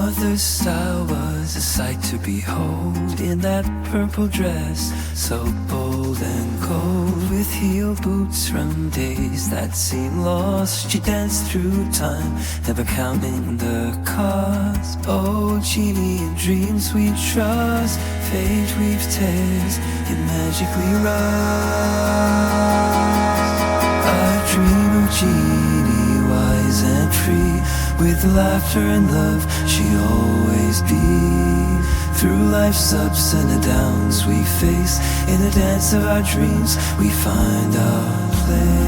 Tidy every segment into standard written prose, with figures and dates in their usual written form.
mother's style was a sight to behold. In that purple dress, so bold and cold, with heel boots from days that seemed lost, she danced through time, never counting the cost. Oh, genie, in dreams we trust, fate weaves tales, it magically runs. I dream of Genie, wise and free, with laughter and love she'll always be. Through life's ups and downs we face, in the dance of our dreams we find our place.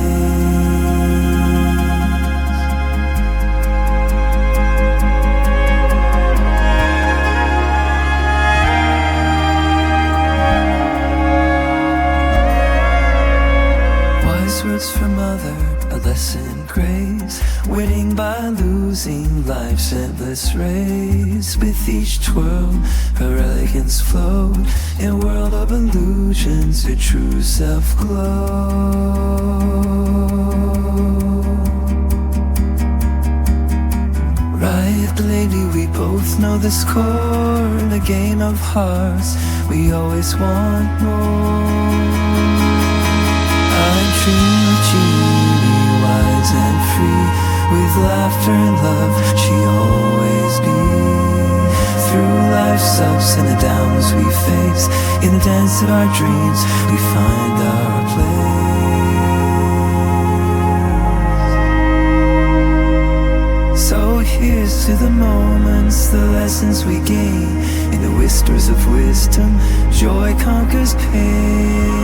Words from mother, a lesson grace, winning by losing life's endless race. With each twirl, her elegance flowed, in a world of illusions, her true self glowed. Right, lady, we both know the score, in a game of hearts, we always want more. Dream of Genie, wise and free, with laughter and love she'll always be. Through life's ups and the downs we face, in the dance of our dreams we find our place. So here's to the moments, the lessons we gain, in the whispers of wisdom, joy conquers pain.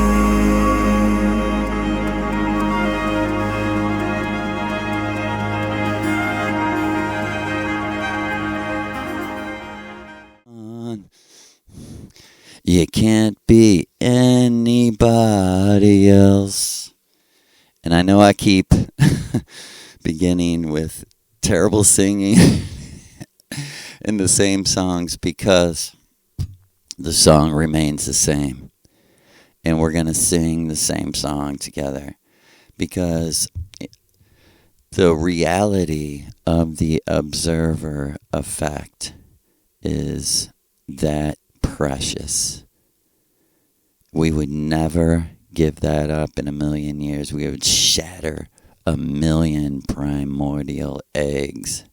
You can't be anybody else. And I know I keep beginning with terrible singing in the same songs because the song remains the same. And we're going to sing the same song together because the reality of the observer effect is that precious. We would never give that up in a million years. We would shatter 1,000,000 primordial eggs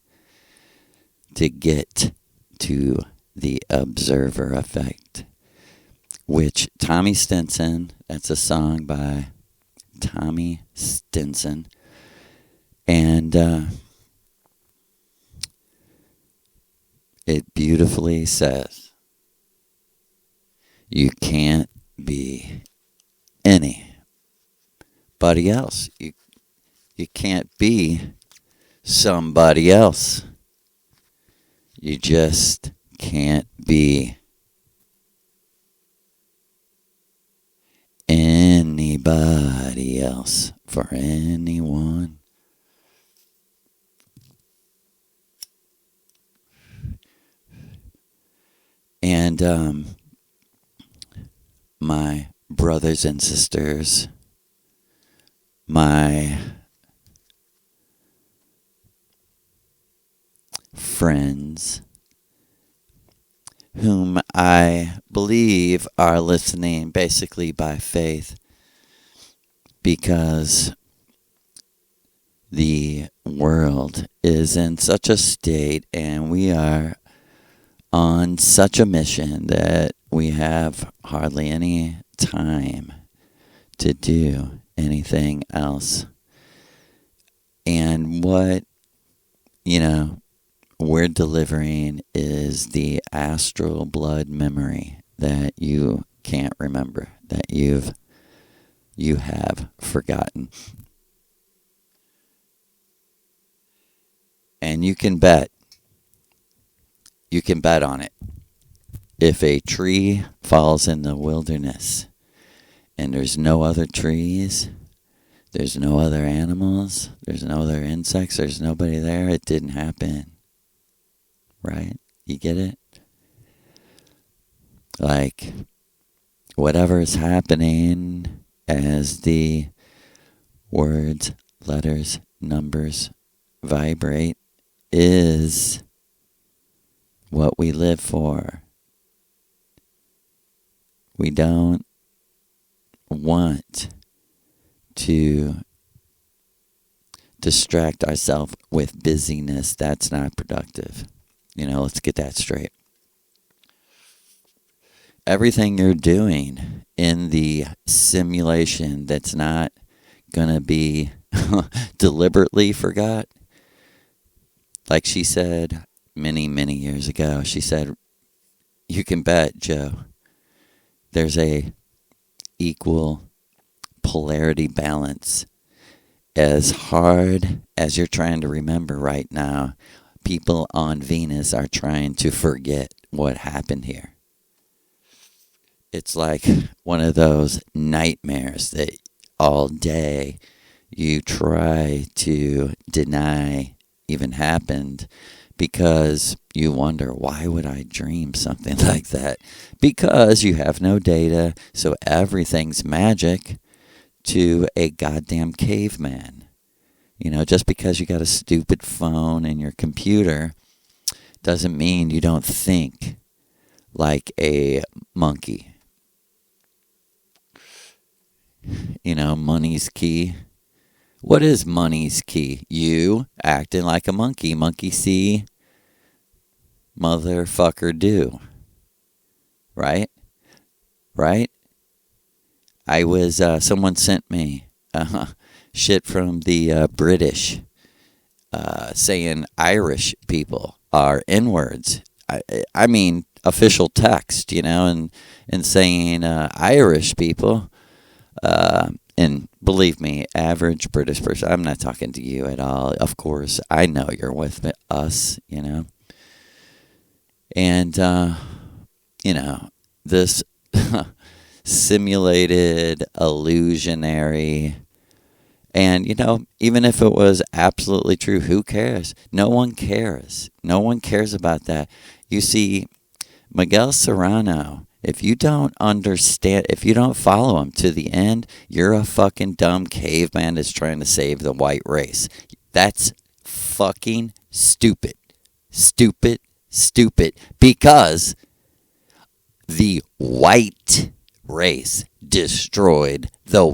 to get to the observer effect, which Tommy Stinson, that's a song by Tommy Stinson, and it beautifully says, you can't be anybody else. You can't be somebody else. You just can't be anybody else for anyone. And my brothers and sisters, my friends, whom I believe are listening basically by faith, because the world is in such a state and we are on such a mission that we have hardly any time to do anything else. And what, we're delivering is the astral blood memory that you can't remember, that you have forgotten. And you can bet on it. If a tree falls in the wilderness and there's no other trees, there's no other animals, there's no other insects, there's nobody there, it didn't happen. Right? You get it? Like, whatever is happening as the words, letters, numbers vibrate is what we live for. We don't want to distract ourselves with busyness. That's not productive. Let's get that straight. Everything you're doing in the simulation that's not going to be deliberately forgot. Like she said many, many years ago, she said, you can bet, Joe, there's a equal polarity balance. As hard as you're trying to remember right now, people on Venus are trying to forget what happened here. It's like one of those nightmares that all day you try to deny even happened because you wonder, why would I dream something like that? Because you have no data, so everything's magic to a goddamn caveman. Just because you got a stupid phone and your computer doesn't mean you don't think like a monkey. Money's key. What is money's key? You acting like a monkey. Monkey see, motherfucker do. Right? I was, someone sent me shit from the British saying Irish people are N-words. I mean, official text, and saying Irish people, and believe me, average British person, I'm not talking to you at all. Of course, I know you're with us, And, this simulated, illusionary, and, even if it was absolutely true, who cares? No one cares. No one cares about that. You see, Miguel Serrano, if you don't understand, if you don't follow him to the end, you're a fucking dumb caveman that's trying to save the white race. That's fucking stupid. Stupid. Because the white race destroyed the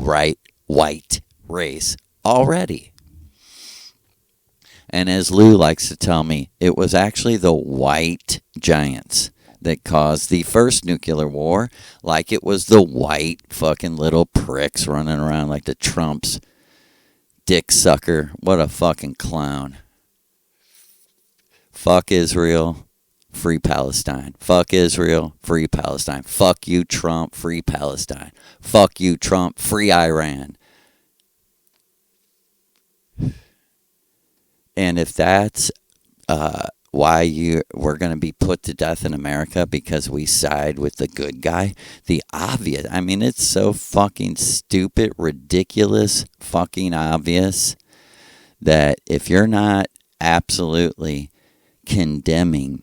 white race already. And as Lou likes to tell me, it was actually the white giants that caused the first nuclear war, like it was the white fucking little pricks running around like the Trump's dick sucker. What a fucking clown. Fuck Israel, free Palestine. Fuck Israel, free Palestine. Fuck you, Trump, free Palestine. Fuck you, Trump, free Iran. And if that's why we're going to be put to death in America because we side with the good guy, the obvious, I mean, it's so fucking stupid, ridiculous, fucking obvious that if you're not absolutely condemning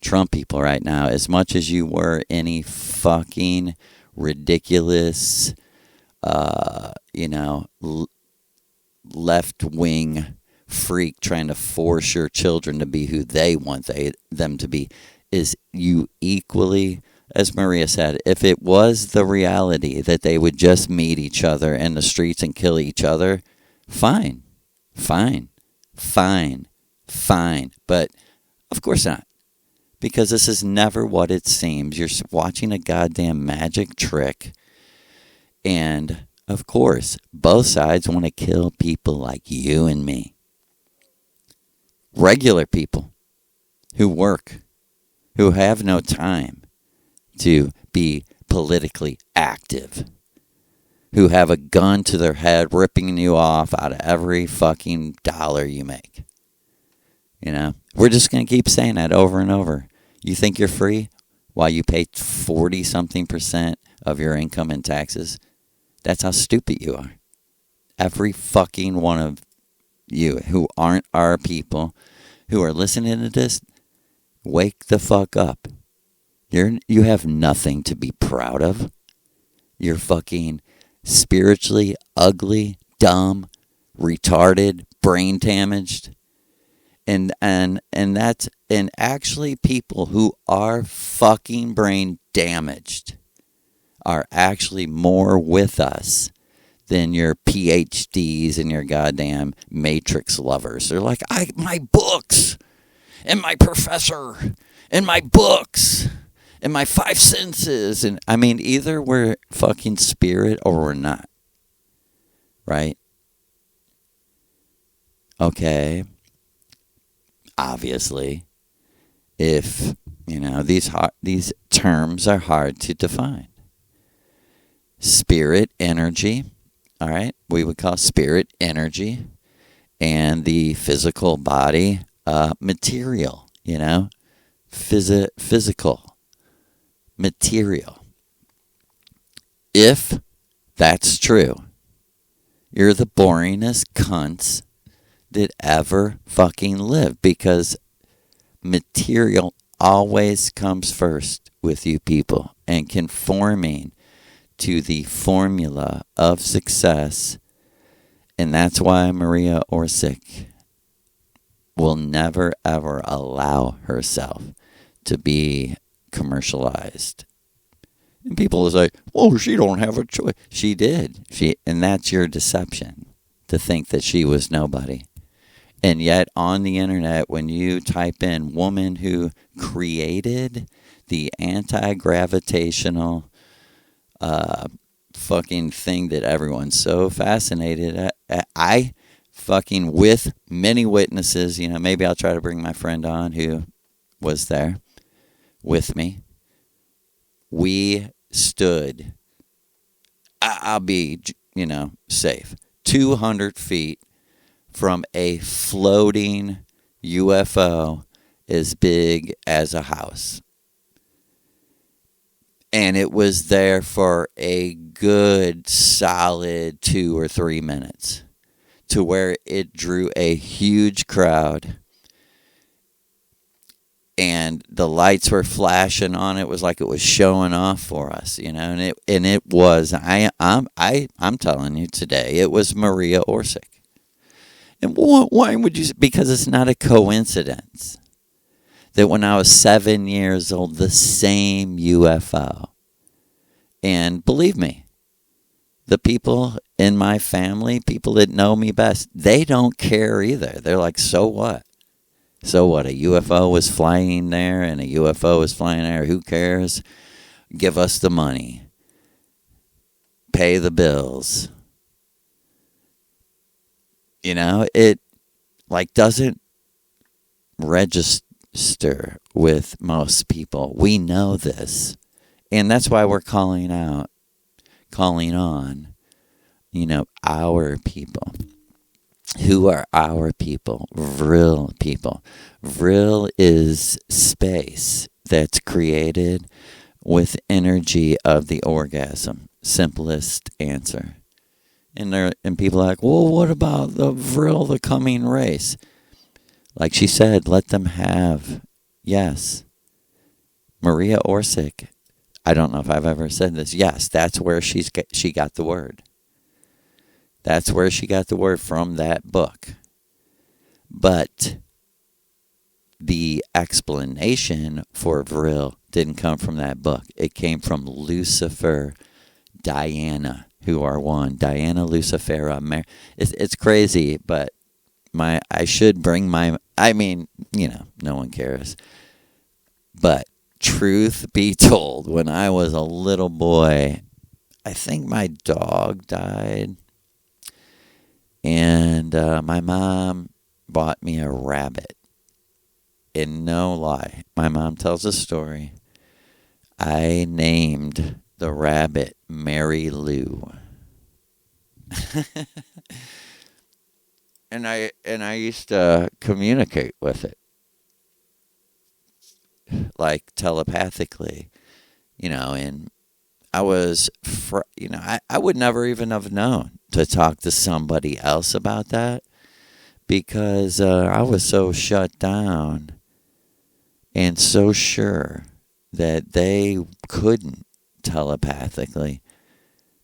Trump people right now, as much as you were any fucking ridiculous, left-wing freak trying to force your children to be who they want them to be, is you equally, as Maria said, if it was the reality that they would just meet each other in the streets and kill each other, fine. But of course not. Because this is never what it seems. You're watching a goddamn magic trick. And, of course, both sides want to kill people like you and me. Regular people who work, who have no time to be politically active, who have a gun to their head ripping you off out of every fucking dollar you make. We're just going to keep saying that over and over. You think you're free while you pay 40-something% of your income in taxes? That's how stupid you are. Every fucking one of you who aren't our people, who are listening to this, wake the fuck up. You have nothing to be proud of. You're fucking spiritually ugly, dumb, retarded, brain damaged. And actually people who are fucking brain damaged are actually more with us than your PhDs and your goddamn matrix lovers. They're like, my books and my professor and my books and my five senses. And I mean, either we're fucking spirit or we're not. Right? Okay. Obviously, if, these terms are hard to define. Spirit energy, all right? We would call spirit energy, and the physical body material, physical material. If that's true, you're the boringest cunts that ever fucking lived, because material always comes first with you people, and conforming to the formula of success. And that's why Maria Orsic will never ever allow herself to be commercialized. And people will say, well, she don't have a choice. She did. And that's your deception, to think that she was nobody. And yet on the internet, when you type in woman who created the anti-gravitational fucking thing that everyone's so fascinated at, I fucking, with many witnesses, maybe I'll try to bring my friend on who was there with me. We stood, I'll be, safe, 200 feet from a floating UFO as big as a house. And it was there for a good solid 2 or 3 minutes, to where it drew a huge crowd. And the lights were flashing on it. It was like it was showing off for us, And it was, I'm telling you today, it was Maria Orsic. And why would you? Because it's not a coincidence that when I was 7 years old, the same UFO. And believe me, the people in my family, people that know me best, they don't care either. They're like, so what? So what? A UFO was flying there and a UFO was flying there. Who cares? Give us the money. Pay the bills. It doesn't register with most people. We know this. And that's why we're calling on, our people. Who are our people? Vril people. Vril is space that's created with energy of the orgasm. Simplest answer. And people are like, well, what about the Vril, the coming race? Like she said, let them have. Yes. Maria Orsic, I don't know if I've ever said this. Yes, that's where she got the word. That's where she got the word, from that book. But the explanation for Vril didn't come from that book. It came from Lucifer, Diana, who are one. Diana Lucifera. It's crazy, but I should bring no one cares. But truth be told, when I was a little boy, I think my dog died. And my mom bought me a rabbit. And no lie, my mom tells a story. I named the rabbit Mary Lou. and I used to communicate with it, like telepathically, and I was, I would never even have known to talk to somebody else about that, because I was so shut down and so sure that they couldn't telepathically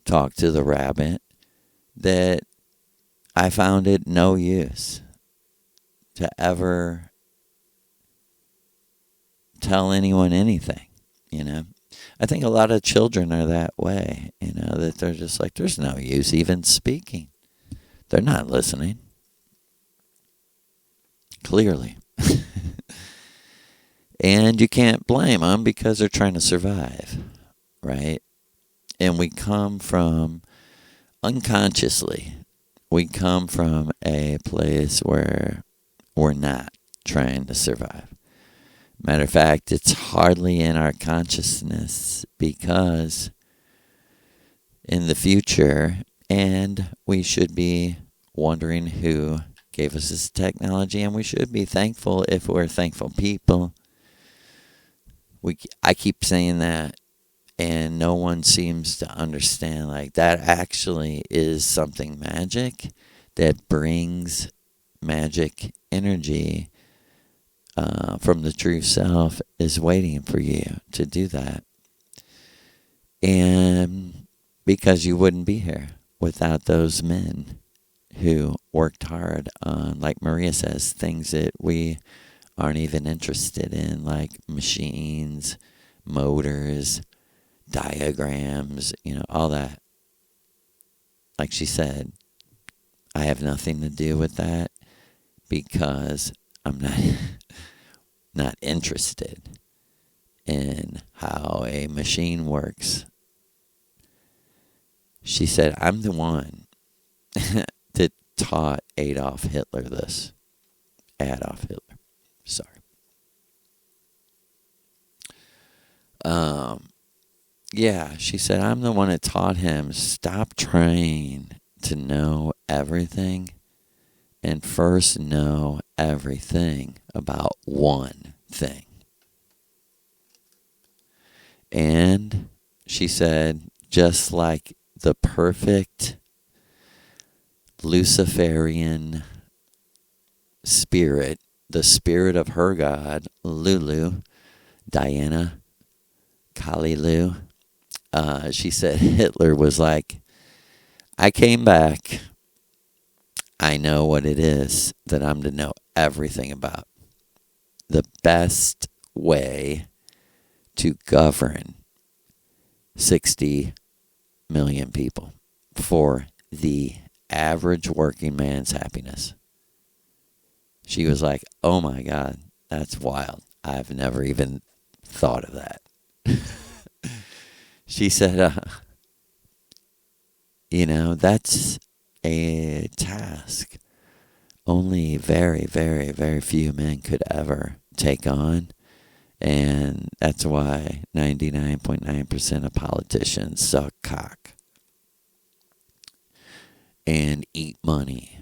talk to the rabbit, that I found it no use to ever tell anyone anything, you know. I think a lot of children are that way, you know, that they're just like, there's no use even speaking. They're not listening. Clearly. And you can't blame them because they're trying to survive, right? And we come from, unconsciously, we come from a place where we're not trying to survive. Matter of fact, it's hardly in our consciousness because in the future, and we should be wondering who gave us this technology, and we should be thankful if we're thankful people. I keep saying that, and no one seems to understand, like, that actually is something magic that brings magic energy from the true self, is waiting for you to do that. And because you wouldn't be here without those men who worked hard on, like Maria says, things that we aren't even interested in, like machines, motors, diagrams, you know, all that. Like she said, I have nothing to do with that because I'm not interested in how a machine works. She said, I'm the one that taught Adolf Hitler this. Adolf Hitler. Sorry. Yeah, she said, I'm the one that taught him, stop trying to know everything and first know everything about one thing. And she said, just like the perfect Luciferian spirit, the spirit of her god, Lulu, Diana, Kalilu, she said Hitler was like, I came back. I know what it is that I'm to know everything about. The best way to govern 60 million people for the average working man's happiness. She was like, oh my God, that's wild. I've never even thought of that. She said, you know, that's a task only very, very, very few men could ever take on. And that's why 99.9% of politicians suck cock and eat money.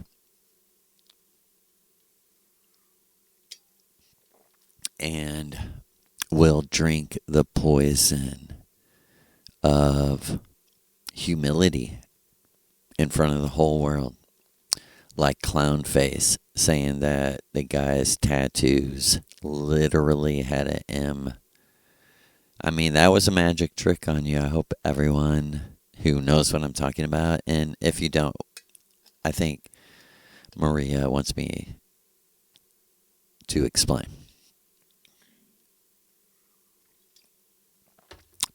And will drink the poison of humility in front of the whole world. Like Clownface saying that the guy's tattoos literally had an M. I mean, that was a magic trick on you. I hope everyone who knows what I'm talking about, and if you don't, I think Maria wants me to explain.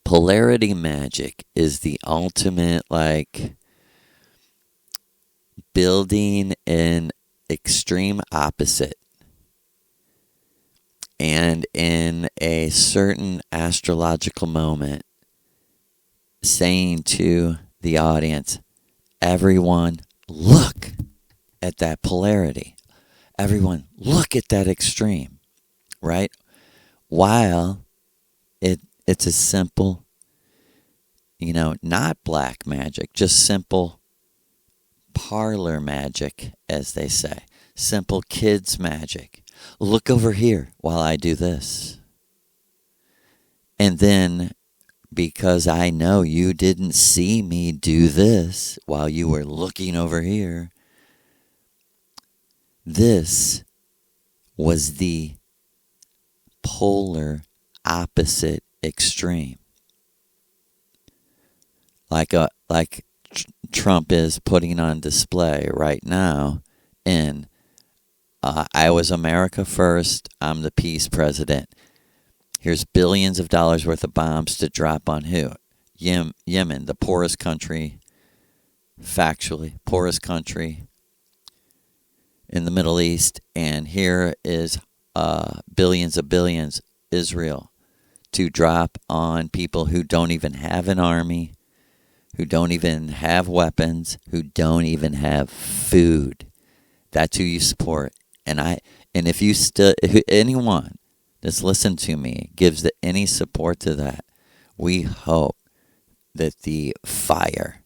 Polarity magic is the ultimate, like, building an extreme opposite. And in a certain astrological moment, saying to the audience, everyone, look at that polarity. Everyone, look at that extreme, right? While it's a simple, you know, not black magic, just simple parlor magic, as they say. Simple kids magic. Look over here while I do this. And then, because I know you didn't see me do this while you were looking over here, this was the polar opposite extreme. Like Trump is putting on display right now in I was America first, I'm the peace president. Here's billions of dollars worth of bombs to drop on who? Yemen, the poorest country, factually, poorest country in the Middle East. And here is billions of billions, Israel, to drop on people who don't even have an army, who don't even have weapons, who don't even have food. That's who you support. And if you still, if anyone that's listened to me gives any support to that, we hope that the fire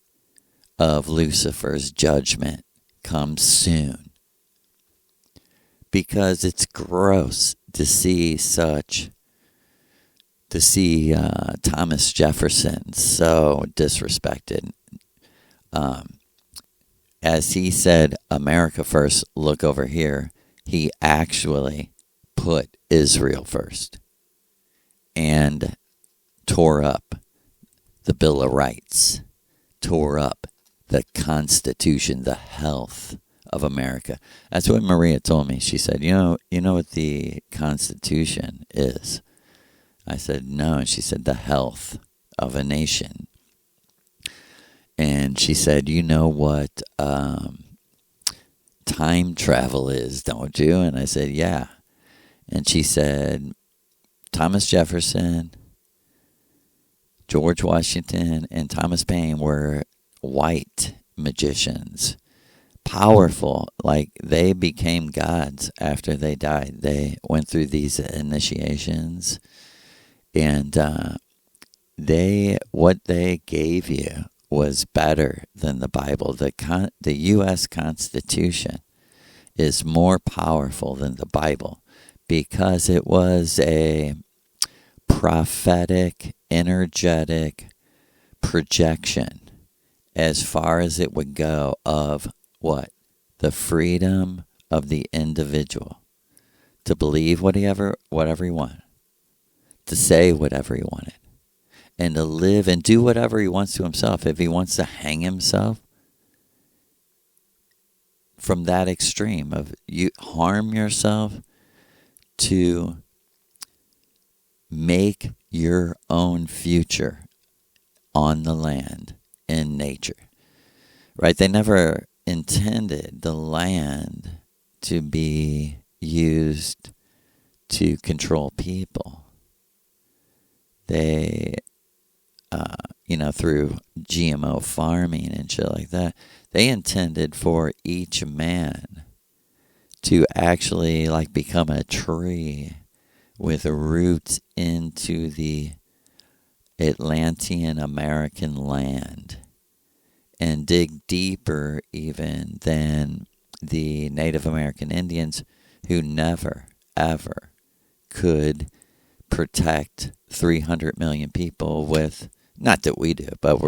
of Lucifer's judgment comes soon. Because it's gross to see Thomas Jefferson so disrespected. As he said, America first, look over here, he actually put Israel first and tore up the Bill of Rights, tore up the Constitution, the health of America. That's what Maria told me. She said, you know what the Constitution is? I said, no. And she said, the health of a nation. And she said, you know what time travel is, don't you? And I said, yeah. And she said, Thomas Jefferson, George Washington, and Thomas Paine were white magicians. Powerful, like they became gods after they died. They went through these initiations, and what they gave you was better than the Bible. The U.S. Constitution is more powerful than the Bible because it was a prophetic, energetic projection as far as it would go of what? The freedom of the individual to believe whatever he wanted, to say whatever he wanted, and to live and do whatever he wants to himself. If he wants to hang himself, from that extreme of you harm yourself to make your own future on the land in nature. Right? They never intended the land to be used to control people. They, through GMO farming and shit like that, they intended for each man to actually become a tree with roots into the Atlantean American land and dig deeper even than the Native American Indians, who never, ever could protect 300 million people with, not that we do, but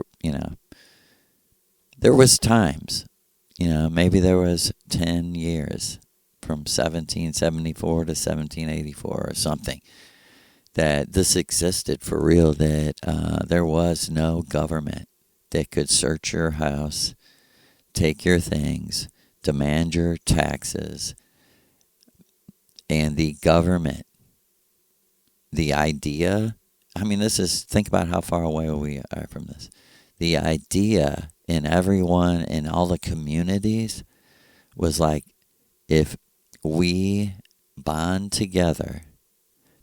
there was times, maybe there was 10 years from 1774 to 1784 or something, that this existed for real, that there was no government that could search your house, take your things, demand your taxes, and the government, the idea, think about how far away we are from this. The idea in everyone, in all the communities, was if we bond together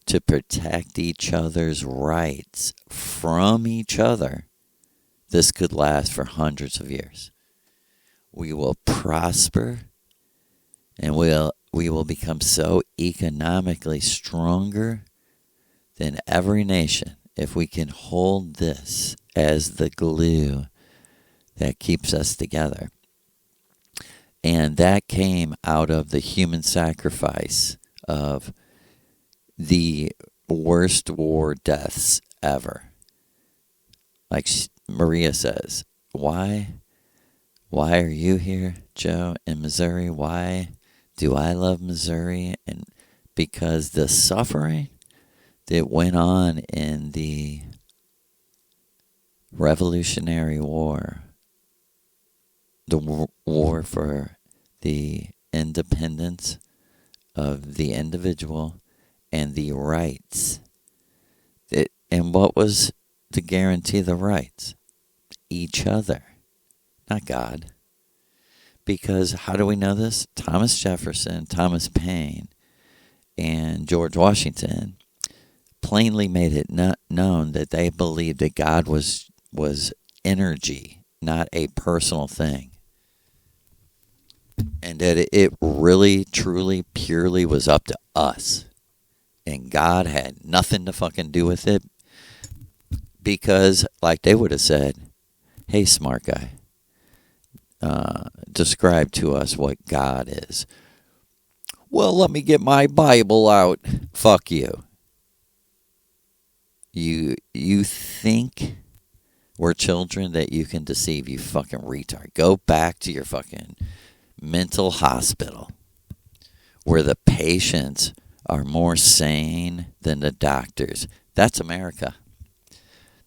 to protect each other's rights from each other, this could last for hundreds of years. We will prosper, and we will become so economically stronger than every nation if we can hold this as the glue that keeps us together. And that came out of the human sacrifice of the worst war deaths ever. Like Maria says, why are you here, Joe, in Missouri? Why do I love Missouri? And because the suffering that went on in the Revolutionary War the war for the independence of the individual and the rights. And what was to guarantee the rights? Each other, not God. Because how do we know this? Thomas Jefferson, Thomas Paine, and George Washington plainly made it known that they believed that God was energy, not a personal thing. And that it really, truly, purely was up to us. And God had nothing to fucking do with it. Because, like they would have said, hey, smart guy, describe to us what God is. Well, let me get my Bible out. Fuck you. You think we're children that you can deceive, you fucking retard. Go back to your fucking mental hospital where the patients are more sane than the doctors. That's America.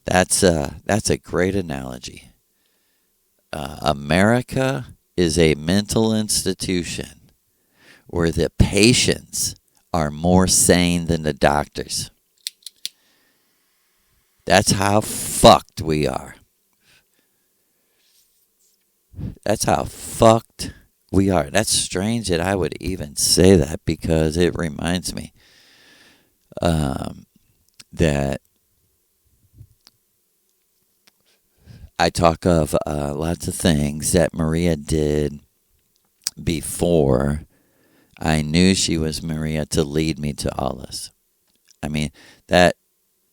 That's a great analogy. America is a mental institution where the patients are more sane than the doctors. That's how fucked we are. That's how fucked we are. That's strange that I would even say that, because it reminds me that I talk of lots of things that Maria did before I knew she was Maria to lead me to all this. I mean, that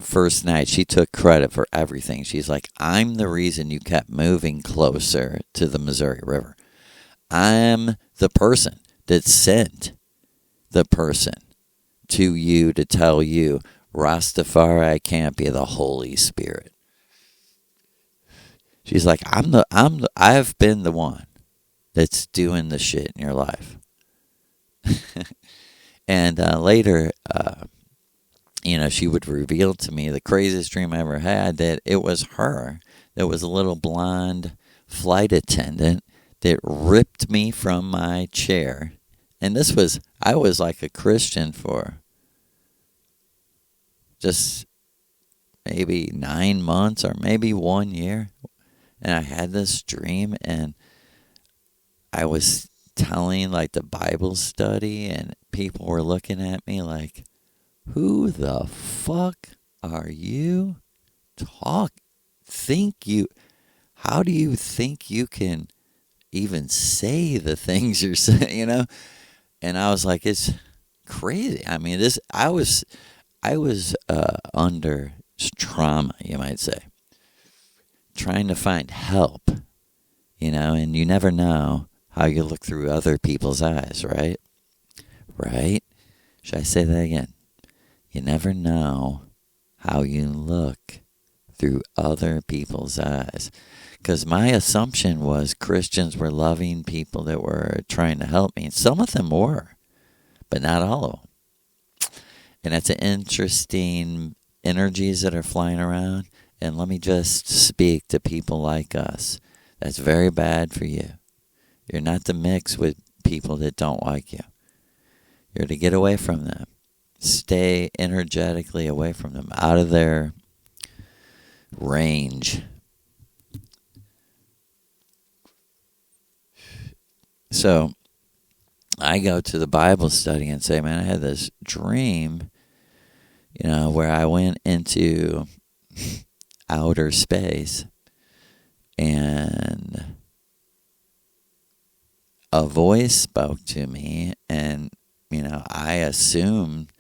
first night, she took credit for everything. She's like, I'm the reason you kept moving closer to the Missouri River. I'm the person that sent the person to you to tell you, Rastafari can't be the Holy Spirit. She's like, I've been the one that's doing the shit in your life. And later, she would reveal to me the craziest dream I ever had, that it was her that was a little blonde flight attendant that ripped me from my chair. And I was like a Christian for just maybe 9 months or maybe 1 year. And I had this dream, and I was telling like the Bible study, and people were looking at me like, who the fuck are you? How do you think you can even say the things you're saying, And I was like, it's crazy. I mean, I was under trauma, you might say, trying to find help, and you never know how you look through other people's eyes, right? Right? Should I say that again? You never know how you look through other people's eyes. Because my assumption was Christians were loving people that were trying to help me. And some of them were, but not all of them. And that's an interesting energies that are flying around. And let me just speak to people like us. That's very bad for you. You're not to mix with people that don't like you. You're to get away from them. Stay energetically away from them, out of their range. So I go to the Bible study and say, man, I had this dream, where I went into outer space, and a voice spoke to me, and, I assumed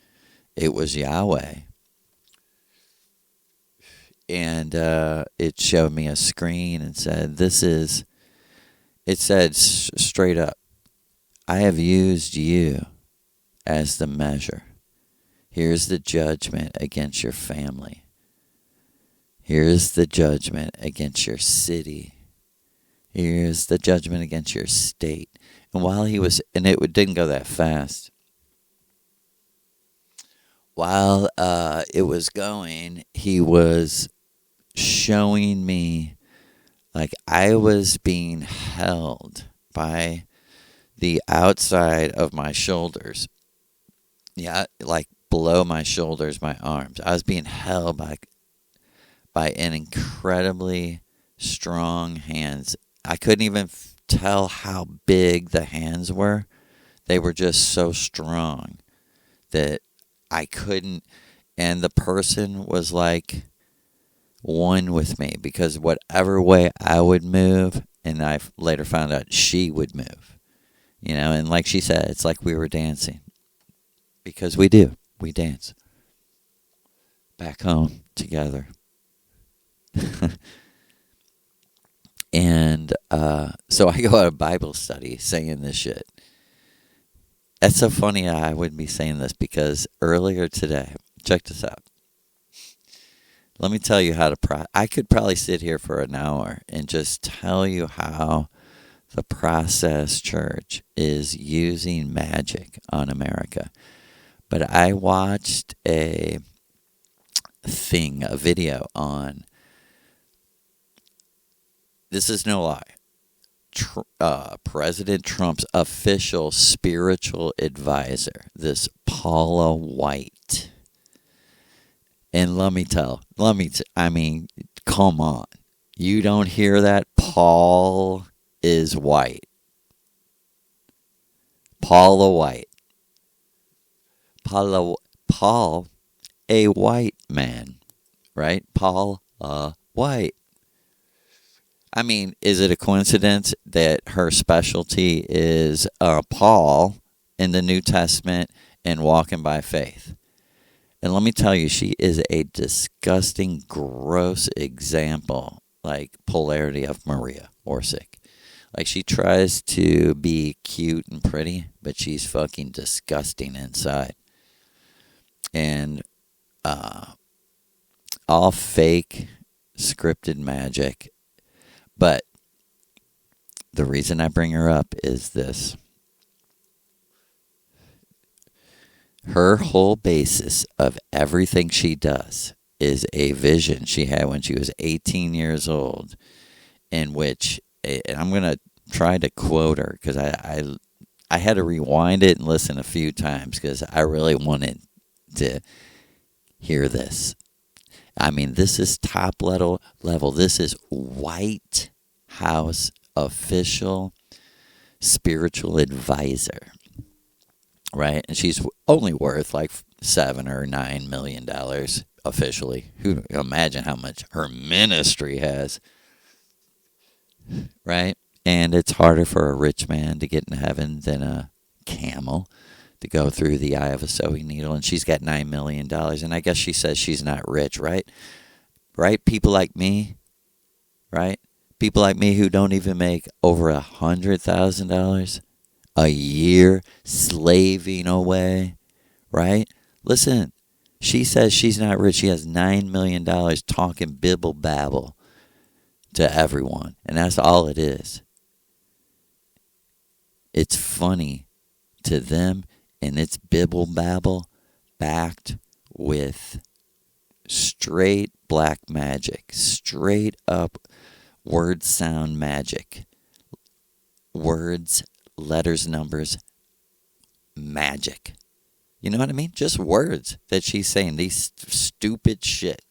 it was Yahweh. And it showed me a screen and said, it said straight up, I have used you as the measure. Here's the judgment against your family. Here's the judgment against your city. Here's the judgment against your state. And while it didn't go that fast. While it was going, he was showing me Like, I was being held by the outside of my shoulders. Yeah, like below my shoulders, my arms. I was being held by an incredibly strong hands. I couldn't even tell how big the hands were. They were just so strong that I couldn't. And the person was like one with me, because whatever way I would move, and I later found out she would move. And like she said, it's like we were dancing. Because we do. We dance. Back home together. And so I go to Bible study singing this shit. That's so funny I wouldn't be saying this, because earlier today, check this out. Let me tell you how to I could probably sit here for an hour and just tell you how the Process Church is using magic on America. But I watched a video on, this is no lie, President Trump's official spiritual advisor, this Paula White. And I mean, come on. You don't hear that? Paul is white. Paula White. Paul, a white man, right? Paul, white. I mean, is it a coincidence that her specialty is Paul in the New Testament and walking by faith? And let me tell you, she is a disgusting, gross example, like polarity of Maria Orsic. Like, she tries to be cute and pretty, but she's fucking disgusting inside. And all fake, scripted magic. But the reason I bring her up is this. Her whole basis of everything she does is a vision she had when she was 18 years old, in which, and I'm going to try to quote her, because I had to rewind it and listen a few times because I really wanted to hear this. I mean, this is top level. This is White House official spiritual advisor, right? And she's only worth like $7 or $9 million officially. Who imagine how much her ministry has, right? And it's harder for a rich man to get in heaven than a camel to go through the eye of a sewing needle. And she's got $9 million. And I guess she says she's not rich, right? Right? People like me, right? People like me who don't even make over $100,000 a year slaving away, right? Listen, she says she's not rich. She has $9 million talking bibble babble to everyone. And that's all it is. It's funny to them, and it's bibble babble backed with straight black magic, straight up word sound magic. Words, letters, numbers, magic. You know what I mean? Just words that she's saying, these stupid shit.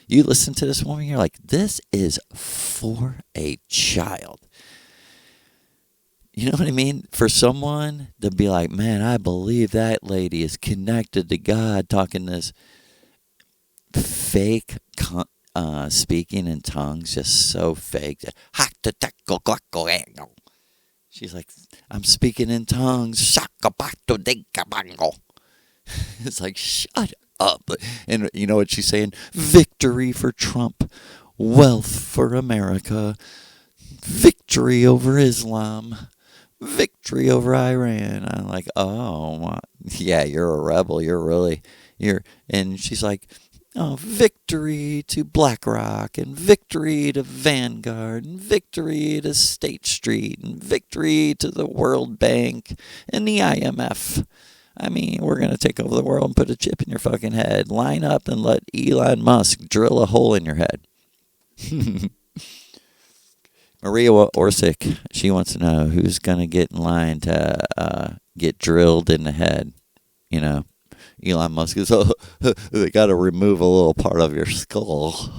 You listen to this woman, you're like, this is for a child. You know what I mean? For someone to be like, man, I believe that lady is connected to God, talking this fake speaking in tongues, just so fake. She's like, I'm speaking in tongues. It's like, shut up. And you know what she's saying? Victory for Trump. Wealth for America. Victory over Islam. Victory over Iran. I'm like, oh, yeah, you're a rebel. And she's like, oh, victory to BlackRock, and victory to Vanguard, and victory to State Street, and victory to the World Bank and the IMF. I mean, we're going to take over the world and put a chip in your fucking head. Line up and let Elon Musk drill a hole in your head. Maria Orsic, she wants to know who's going to get in line to get drilled in the head. You know, Elon Musk is, oh, they got to remove a little part of your skull.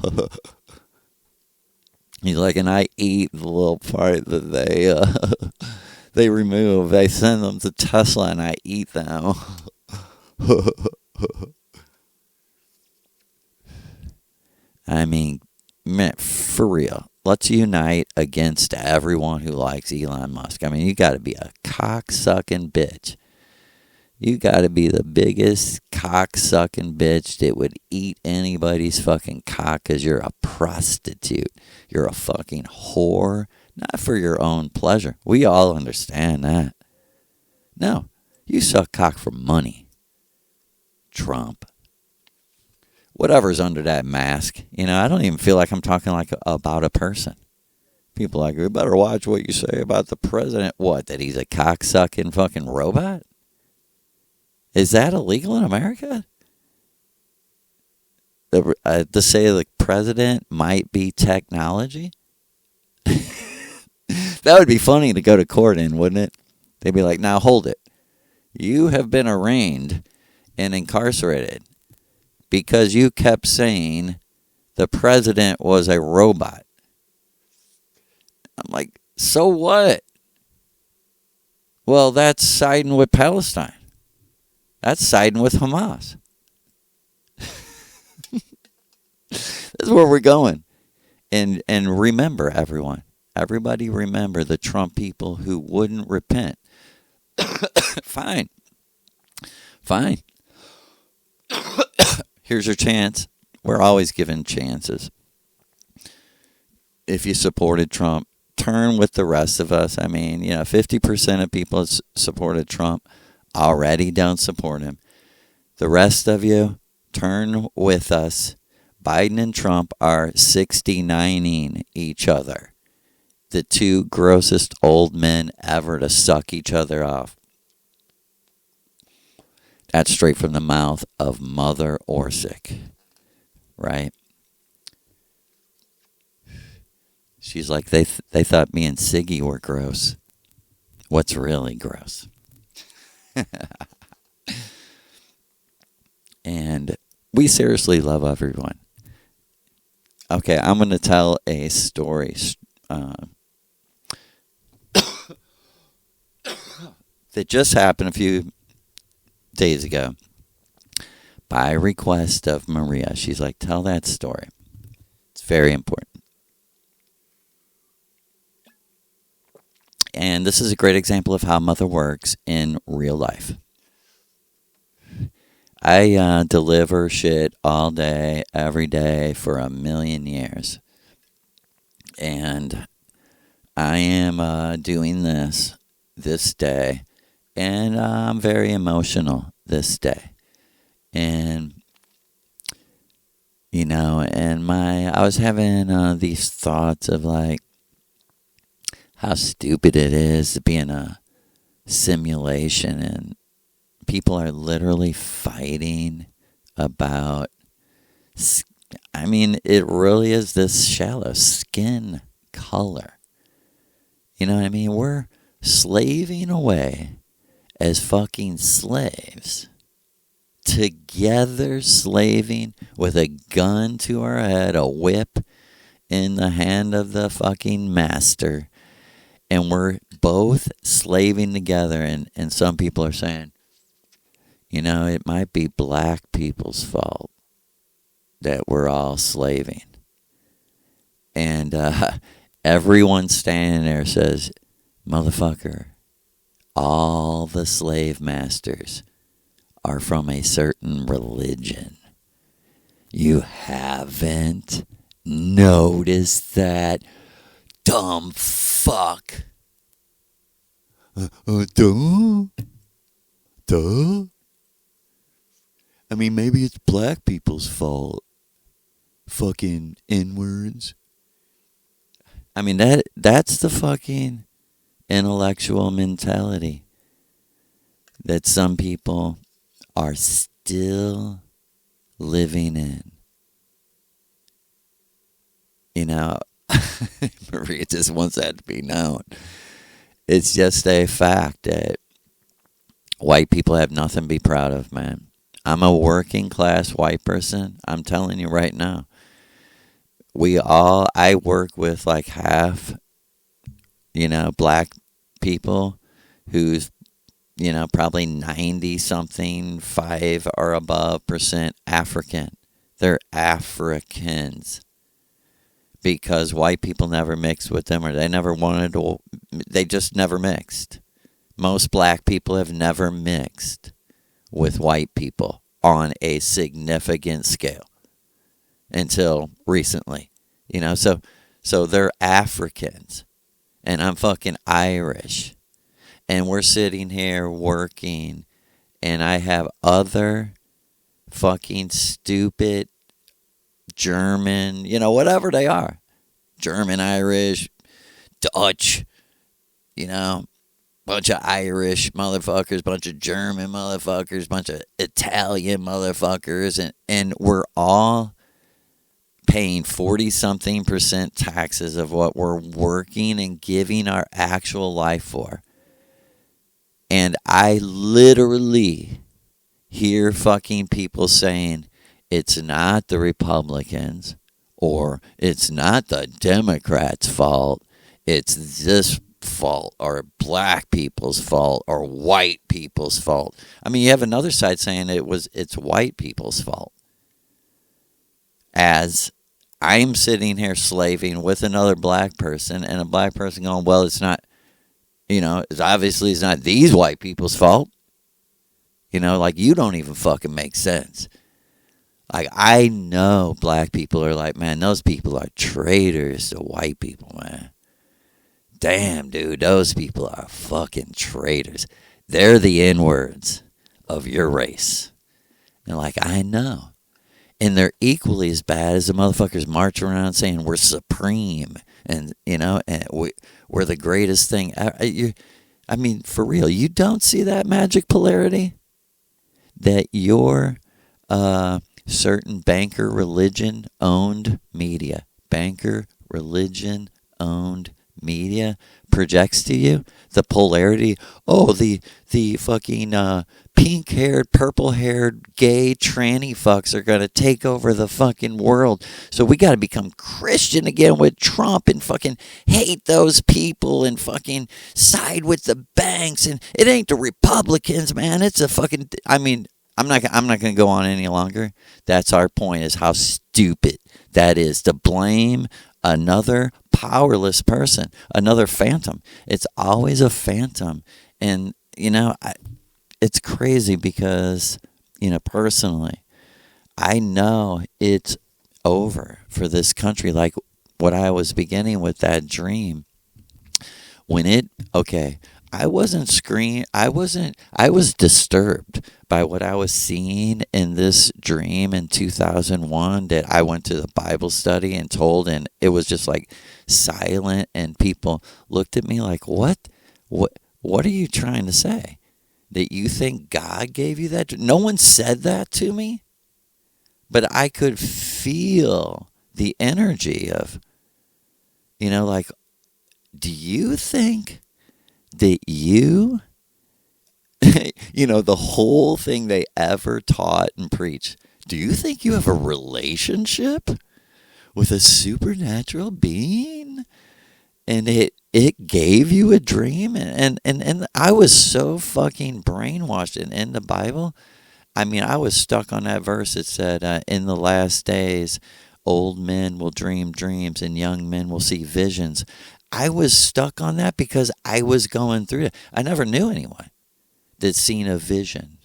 He's like, and I eat the little part that they remove. They send them to Tesla, and I eat them. I mean, man, for real. Let's unite against everyone who likes Elon Musk. I mean, you got to be a cock-sucking bitch. You got to be the biggest cock-sucking bitch that would eat anybody's fucking cock because you're a prostitute. You're a fucking whore. Not for your own pleasure. We all understand that. No, you suck cock for money. Trump. Whatever's under that mask. You know, I don't even feel like I'm talking like about a person. People are like, you better watch what you say about the president. What, that he's a cock-sucking fucking robot? Is that illegal in America? To say the president might be technology? That would be funny to go to court in, wouldn't it? They'd be like, now hold it. You have been arraigned and incarcerated because you kept saying the president was a robot. I'm like, so what? Well, that's siding with Palestine. That's siding with Hamas. That's where we're going. And remember, everyone. Everybody remember the Trump people who wouldn't repent. Fine. Here's your chance. We're always given chances. If you supported Trump, turn with the rest of us. I mean, 50% of people supported Trump already don't support him. The rest of you, turn with us. Biden and Trump are 69ing each other. The two grossest old men ever to suck each other off. That's straight from the mouth of Mother Orsic. Right? She's like, they thought me and Siggy were gross. What's really gross? And we seriously love everyone. Okay, I'm going to tell a story that just happened a few days ago by request of Maria. She's like, tell that story. It's very important. And this is a great example of how Mother works in real life. I deliver shit all day, every day for 1,000,000 years. And I am doing this day. And I'm very emotional this day. And, I was having these thoughts of like, how stupid it is to be in a simulation and people are literally fighting about, it really is this shallow skin color. You know what I mean? We're slaving away as fucking slaves. Together slaving with a gun to our head, a whip in the hand of the fucking master. And we're both slaving together. And some people are saying, it might be black people's fault that we're all slaving. And everyone standing there says, motherfucker, all the slave masters are from a certain religion. You haven't noticed that? Dumb fuck. Duh. Maybe it's black people's fault. Fucking N-words. That's the fucking intellectual mentality that some people are still living in. Maria just wants that to be known. It's just a fact that white people have nothing to be proud of, man. I'm a working class white person. I'm telling you right now. I work with like half, black people who's, probably 90 something, 5 or above % African. They're Africans. Because white people never mixed with them, or they never wanted to, they just never mixed. Most black people have never mixed with white people on a significant scale until recently. So they're Africans, and I'm fucking Irish. And we're sitting here working, and I have other fucking stupid German, whatever they are. German, Irish, Dutch, bunch of Irish motherfuckers, bunch of German motherfuckers, bunch of Italian motherfuckers, and we're all paying 40-something % taxes of what we're working and giving our actual life for. And I literally hear fucking people saying, it's not the Republicans, or it's not the Democrats' fault, it's this fault, or black people's fault, or white people's fault. I mean, you have another side saying it's white people's fault. As I'm sitting here slaving with another black person, and a black person going, well, it's not, it's obviously it's not these white people's fault. Like, you don't even fucking make sense. Like, I know black people are like, man, those people are traitors to white people, man. Damn, dude, those people are fucking traitors. They're the N-words of your race. And like, I know. And they're equally as bad as the motherfuckers march around saying we're supreme and, and we're the greatest thing. I mean, for real, you don't see that magic polarity? That your certain banker religion-owned media projects to you? The polarity, the fucking pink-haired, purple-haired, gay, tranny fucks are going to take over the fucking world. So we got to become Christian again with Trump and fucking hate those people and fucking side with the banks. And it ain't the Republicans, man. It's a fucking... I mean, I'm not going to go on any longer. That's our point, is how stupid that is to blame another powerless person, another phantom. It's always a phantom. And, it's crazy because, personally, I know it's over for this country. Like what I was beginning with that dream. I was disturbed by what I was seeing in this dream in 2001 that I went to the Bible study and told, and it was just like silent, and people looked at me like, what are you trying to say? That you think God gave you that? No one said that to me, but I could feel the energy of, like, do you think that you, the whole thing they ever taught and preached, do you think you have a relationship with a supernatural being? And it gave you a dream? And I was so fucking brainwashed. And in the Bible, I mean, I was stuck on that verse. It said, in the last days, old men will dream dreams and young men will see visions. I was stuck on that because I was going through it. I never knew anyone that's seen a vision.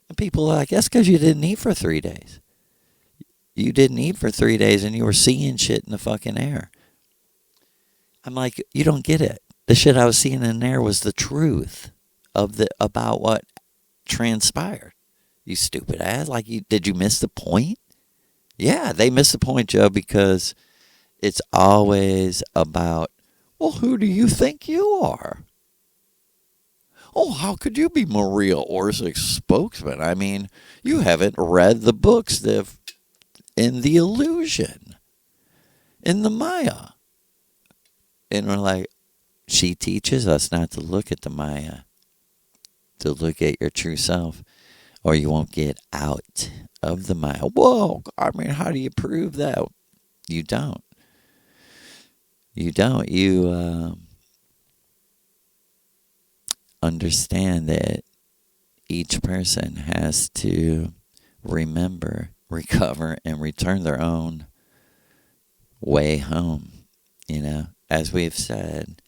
And people are like, that's because you didn't eat for 3 days. You didn't eat for 3 days and you were seeing shit in the fucking air. I'm like, you don't get it. The shit I was seeing in there was the truth about what transpired. You stupid ass. Like, did you miss the point? Yeah, they missed the point, Joe, because it's always about, well, who do you think you are? Oh, how could you be Maria Orsic's spokesman? I mean, you haven't read the books in the illusion, in the Maya. And we're like, she teaches us not to look at the Maya, to look at your true self, or you won't get out of the Maya. Whoa, I mean, how do you prove that? You don't. You don't. You understand that each person has to remember, recover, and return their own way home. You know, as we've said,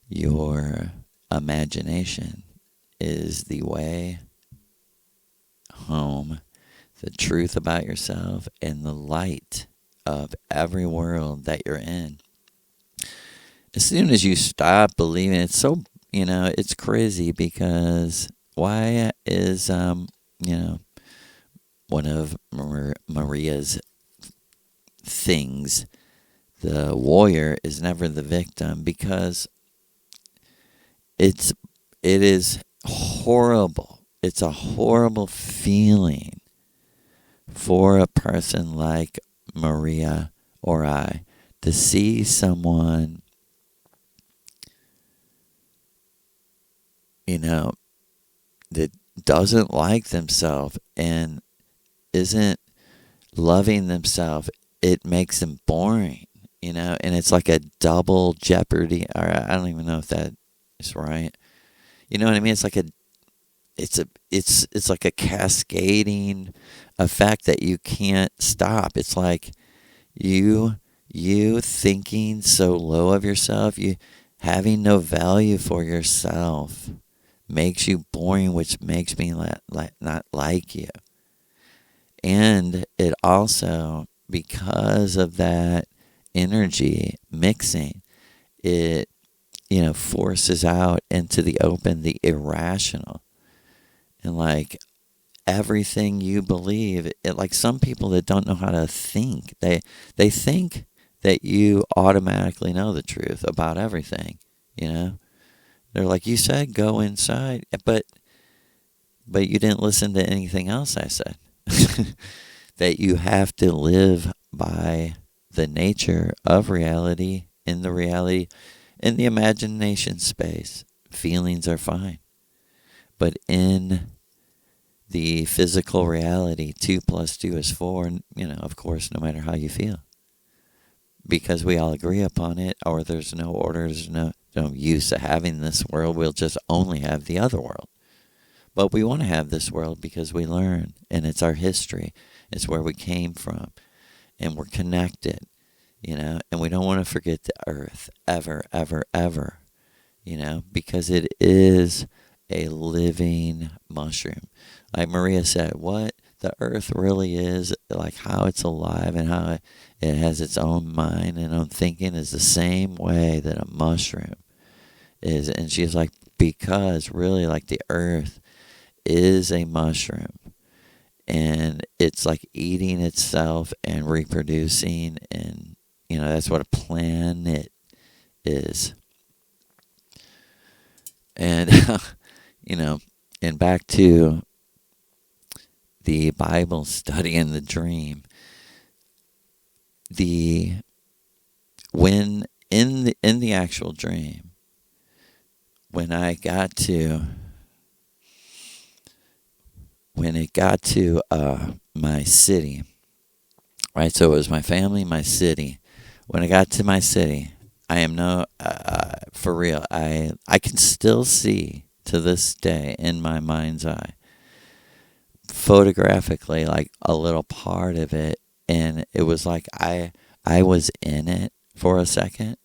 your imagination is the way home, the truth about yourself, and the light of every world that you're in. As soon as you stop believing, it's so, it's crazy, because why is, one of Maria's things, the warrior is never the victim, because it is horrible. It's a horrible feeling for a person like Maria or I to see someone, that doesn't like themselves and isn't loving themselves. It makes them boring, and it's like a double jeopardy. Or I don't even know if that is right. You know what I mean? It's like it's like a cascading effect that you can't stop. It's like you thinking so low of yourself, you having no value for yourself, makes you boring, which makes me not like you. And it also, because of that energy mixing, it forces out into the open the irrational. And like everything you believe, like some people that don't know how to think, they think that you automatically know the truth about everything. They're like, you said go inside, but you didn't listen to anything else I said. That you have to live by the nature of reality, in the imagination space. Feelings are fine. But in the physical reality, 2 + 2 is 4, of course, no matter how you feel. Because we all agree upon it, or there's no order, there's no use of having this world. We'll just only have the other world. But we want to have this world because we learn, and it's our history. It's where we came from, and we're connected, and we don't want to forget the earth ever, ever, ever, because it is a living mushroom. Like Maria said, what the earth really is, like how it's alive and how it has its own mind and own thinking, is the same way that a mushroom is. And she's like, because really, like, the earth is a mushroom, and it's like eating itself and reproducing, and that's what a planet is. And and back to the Bible study and the dream, when in the actual dream, when it got to my city, right? So it was my family, my city. When I got to my city, I am for real. I can still see to this day in my mind's eye, photographically, like a little part of it, and it was like I was in it for a second.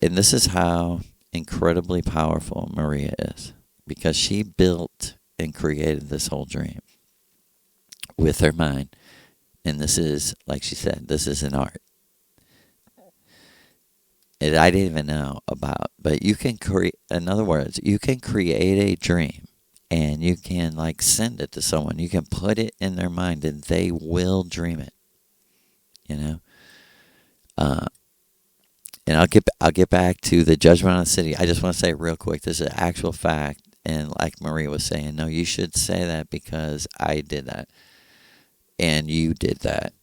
And this is how incredibly powerful Maria is, because she built and created this whole dream with her mind. And this is, like she said, this is an art. I didn't even know about, but you can create, in other words, you can create a dream and you can like send it to someone. You can put it in their mind and they will dream it, and I'll get back to the judgment on the city. I just want to say real quick, this is an actual fact. And like Maria was saying, no, you should say that because I did that and you did that.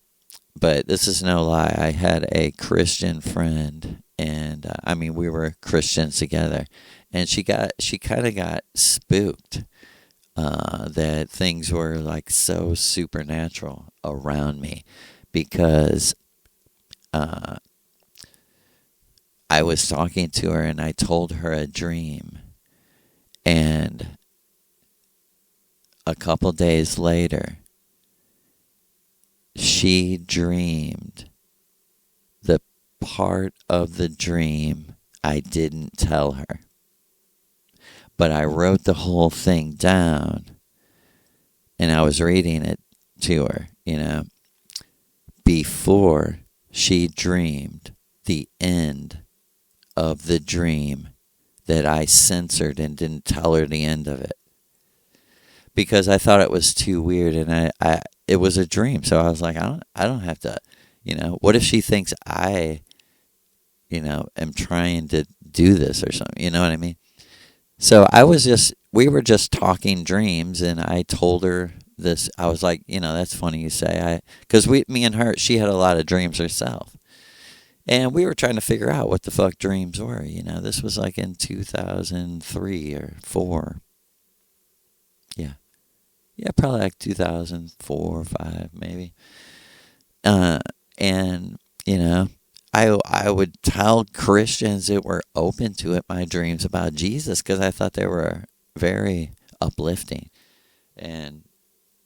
But this is no lie. I had a Christian friend, and and I mean, we were Christians together, and she kind of got spooked that things were like so supernatural around me, because I was talking to her and I told her a dream, and a couple days later, she dreamed the part of the dream I didn't tell her. But I wrote the whole thing down, and I was reading it to her, before she dreamed the end of the dream that I censored and didn't tell her the end of it. Because I thought it was too weird, and it was a dream. So I was like, I don't have to, what if she thinks I, am trying to do this or something, you know what I mean? So we were just talking dreams, and I told her this. I was like, that's funny you say. Because me and her, she had a lot of dreams herself. And we were trying to figure out what the fuck dreams were. This was like in 2003 or 4. Yeah. Yeah, probably like 2004 or 5, maybe. And, I would tell Christians that were open to it my dreams about Jesus, because I thought they were very uplifting and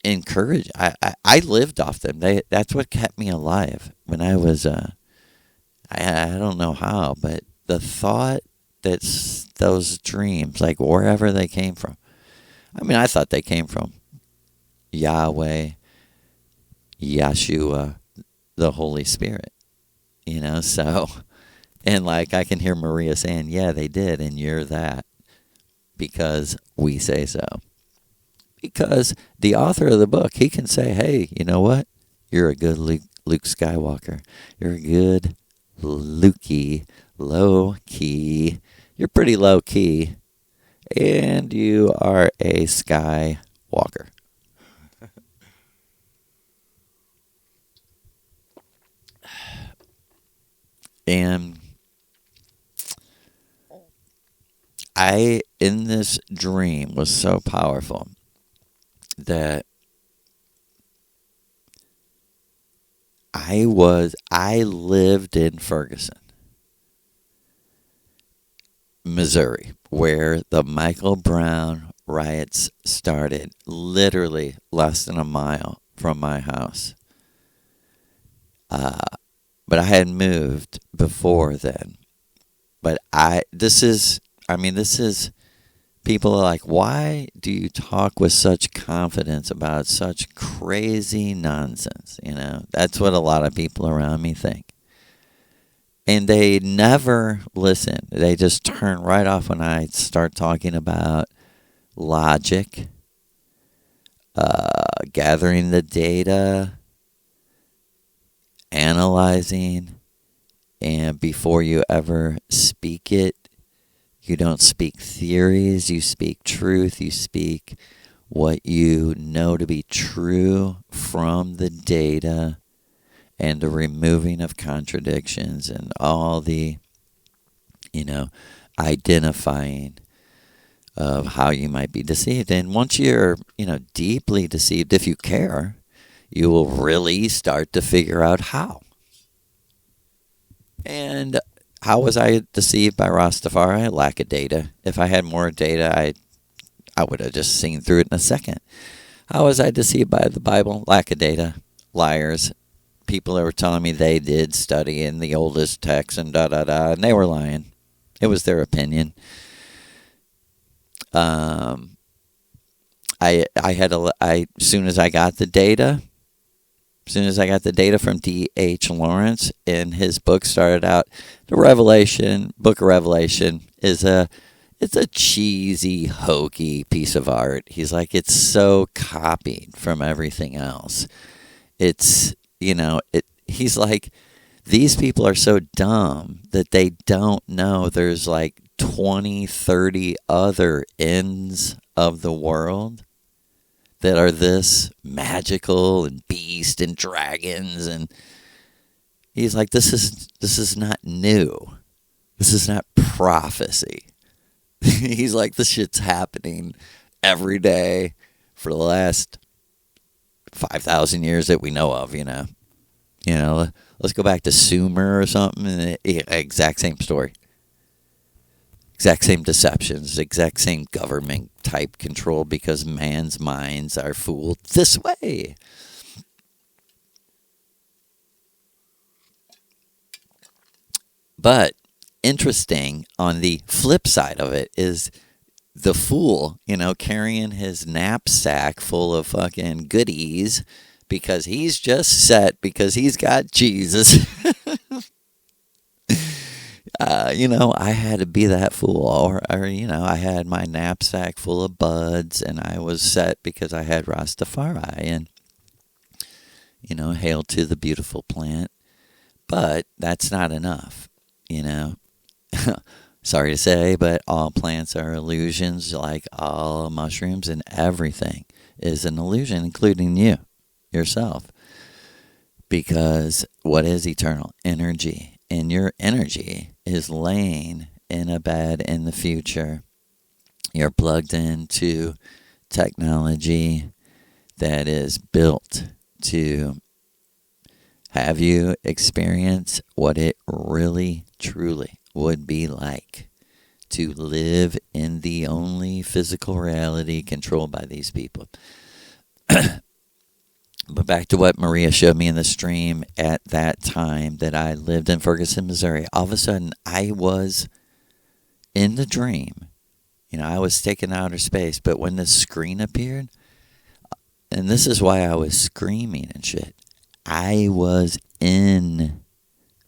encouraging. I lived off them. That's what kept me alive when I was, I don't know how, but the thought that those dreams, like wherever they came from, I mean, I thought they came from Yahweh, Yeshua, the Holy Spirit. So, and like I can hear Maria saying, yeah, they did, and you're that, because we say so. Because the author of the book, he can say, hey, you know what? You're a good Luke Skywalker. You're a good Lukey, low key. You're pretty low key, and you are a Skywalker. And in this dream, was so powerful that I lived in Ferguson, Missouri, where the Michael Brown riots started, literally less than a mile from my house. But I had moved before then. But this is, people are like, why do you talk with such confidence about such crazy nonsense? That's what a lot of people around me think. And they never listen. They just turn right off when I start talking about logic, gathering the data, analyzing, and before you ever speak it, you don't speak theories, you speak truth, you speak what you know to be true from the data, and the removing of contradictions and all the, identifying of how you might be deceived. And once you're, deeply deceived, if you care, you will really start to figure out how. And how was I deceived by Rastafari? Lack of data. If I had more data, I would have just seen through it in a second. How was I deceived by the Bible? Lack of data. Liars. People that were telling me they did study in the oldest text and and they were lying. It was their opinion. As soon as I got the data from D.H. Lawrence, in his book started out, the Book of Revelation it's a cheesy, hokey piece of art. He's like, it's so copied from everything else. It's, he's like, these people are so dumb that they don't know there's like 20, 30 other ends of the world that are this magical and beast and dragons, and he's like, this is not new. This is not prophecy. He's like, this shit's happening every day for the last 5,000 years that we know of, you know. Let's go back to Sumer or something, and exact same story. Exact same deceptions, exact same government type control, because man's minds are fooled this way. But interesting, on the flip side of it is the fool, carrying his knapsack full of fucking goodies because he's just set because he's got Jesus. I had to be that fool, or I had my knapsack full of buds, and I was set because I had Rastafari, and hail to the beautiful plant. But that's not enough, Sorry to say, but all plants are illusions, like all mushrooms, and everything is an illusion, including you, yourself. Because what is eternal? Energy. And your energy is laying in a bed in the future. You're plugged into technology that is built to have you experience what it really, truly would be like to live in the only physical reality controlled by these people. But back to what Maria showed me in the stream at that time that I lived in Ferguson, Missouri. All of a sudden, I was in the dream. I was taking outer space. But when the screen appeared, and this is why I was screaming and shit, I was in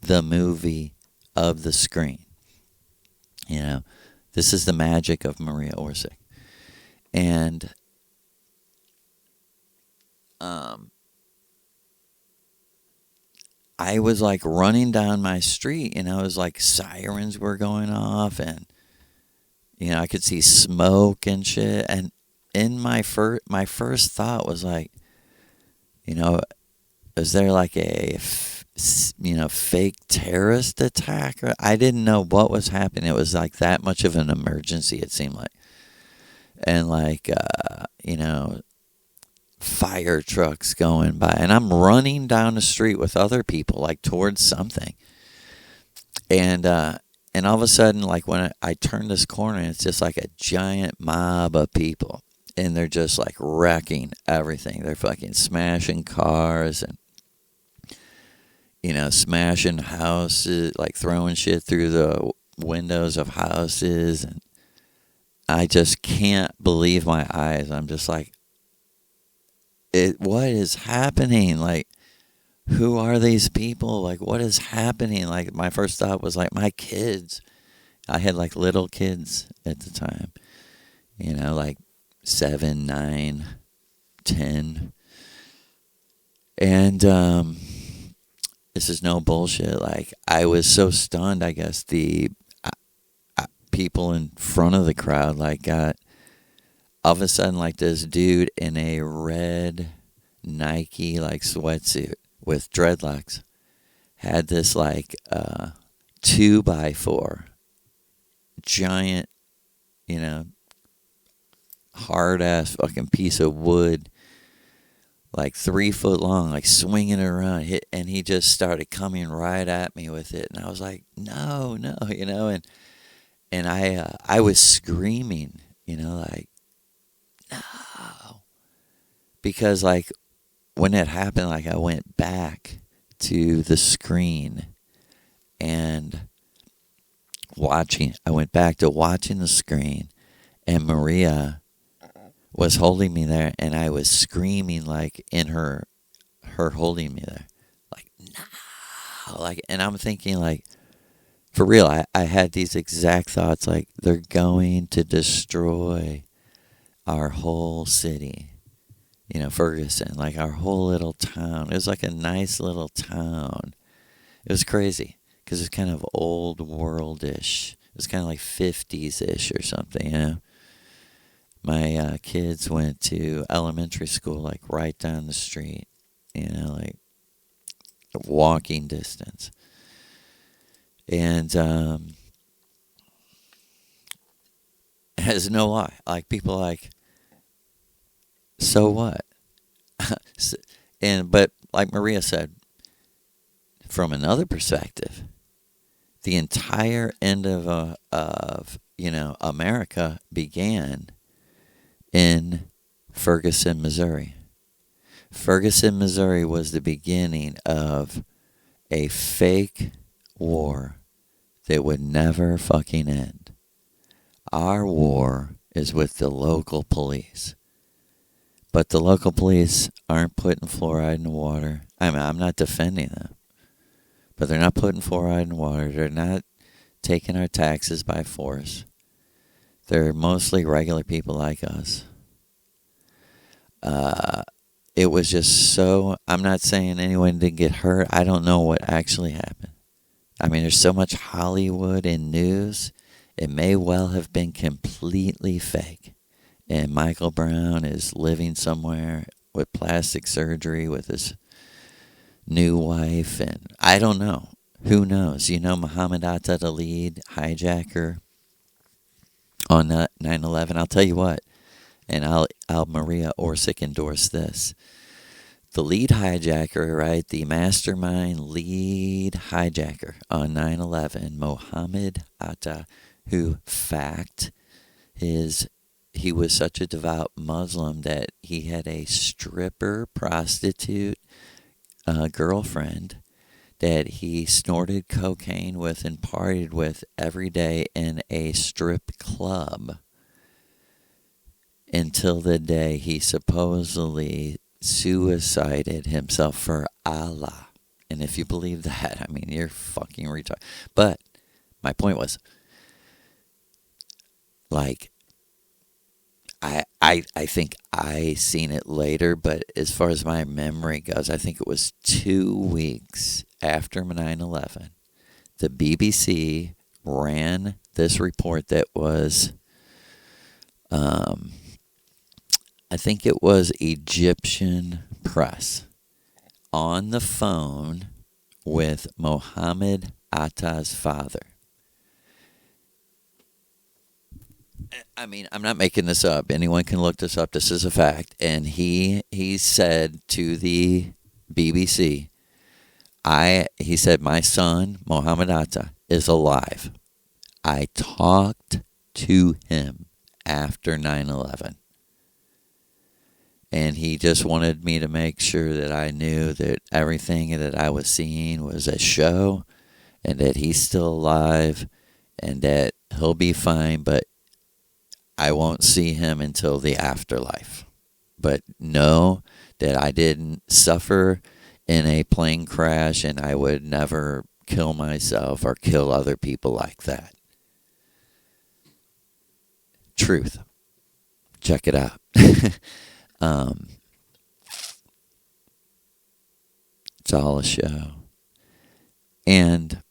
the movie of the screen. This is the magic of Maria Orsic. And I was like running down my street, it was like sirens were going off, and I could see smoke and shit. And in my first thought was like, is there like a fake terrorist attack? I didn't know what was happening. It was like that much of an emergency, it seemed like. And like fire trucks going by, and I'm running down the street with other people, like towards something, and all of a sudden, like when I turn this corner, it's just like a giant mob of people, and they're just like wrecking everything. They're fucking smashing cars and smashing houses, like throwing shit through the windows of houses, and I just can't believe my eyes. I'm just like, what is happening? Like, who are these people? Like, what is happening? Like, my first thought was like, my kids. I had like little kids at the time, like 7, 9, 10. And this is no bullshit. Like, I was so stunned. I guess the people in front of the crowd like got, all of a sudden, like this dude in a red Nike like sweatsuit with dreadlocks had this like 2x4 giant, hard ass fucking piece of wood, like 3 foot long, like swinging it around, and he just started coming right at me with it, and I was like, no, and I was screaming, like, no, because like when it happened, like I went back to the screen and I went back to watching the screen, and Maria was holding me there, and I was screaming like in her holding me there, like, no, like, and I'm thinking like, for real, I had these exact thoughts, like, they're going to destroy our whole city, Ferguson, like our whole little town. It was like a nice little town. It was crazy because it's kind of old world-ish. It was kind of like 50s-ish or something, My kids went to elementary school like right down the street, like walking distance. And Has no lie. Like, people are like, so what? But like Maria said, from another perspective, the entire end of America began in Ferguson, Missouri. Ferguson, Missouri was the beginning of a fake war that would never fucking end. Our war is with the local police. But the local police aren't putting fluoride in the water. I mean, I'm not defending them. But they're not putting fluoride in water. They're not taking our taxes by force. They're mostly regular people like us. It was just so... I'm not saying anyone didn't get hurt. I don't know what actually happened. I mean, there's so much Hollywood and news. It may well have been completely fake. And Michael Brown is living somewhere with plastic surgery with his new wife. And I don't know. Who knows? You know, Muhammad Atta, the lead hijacker on 9/11. I'll tell you what. And I'll Maria Orsic endorse this. The lead hijacker, right? The mastermind lead hijacker on 9/11, Muhammad Atta, who he was such a devout Muslim that he had a stripper prostitute girlfriend that he snorted cocaine with and partied with every day in a strip club until the day he supposedly suicided himself for Allah. And if you believe that, I mean, you're fucking retarded. But my point was, like, I think I seen it later, but as far as my memory goes, I think it was 2 weeks after 9/11, the BBC ran this report that was, I think it was Egyptian press, on the phone with Mohammed Atta's father. I mean, I'm not making this up. Anyone can look this up. This is a fact. And he said to the BBC, he said, my son, Mohammed Atta, is alive. I talked to him after 9/11. And he just wanted me to make sure that I knew that everything that I was seeing was a show and that he's still alive and that he'll be fine, but I won't see him until the afterlife. But know that I didn't suffer in a plane crash and I would never kill myself or kill other people like that. Truth. Check it out. It's all a show. And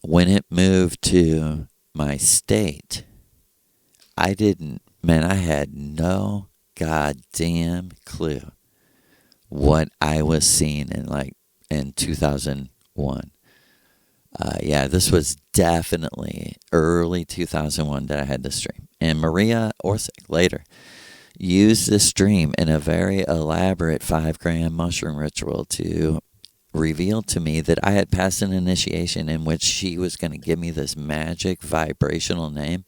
when it moved to my state, I had no goddamn clue what I was seeing in 2001. This was definitely early 2001 that I had this dream. And Maria Orsic later used this dream in a very elaborate 5-gram mushroom ritual to reveal to me that I had passed an initiation in which she was going to give me this magic vibrational name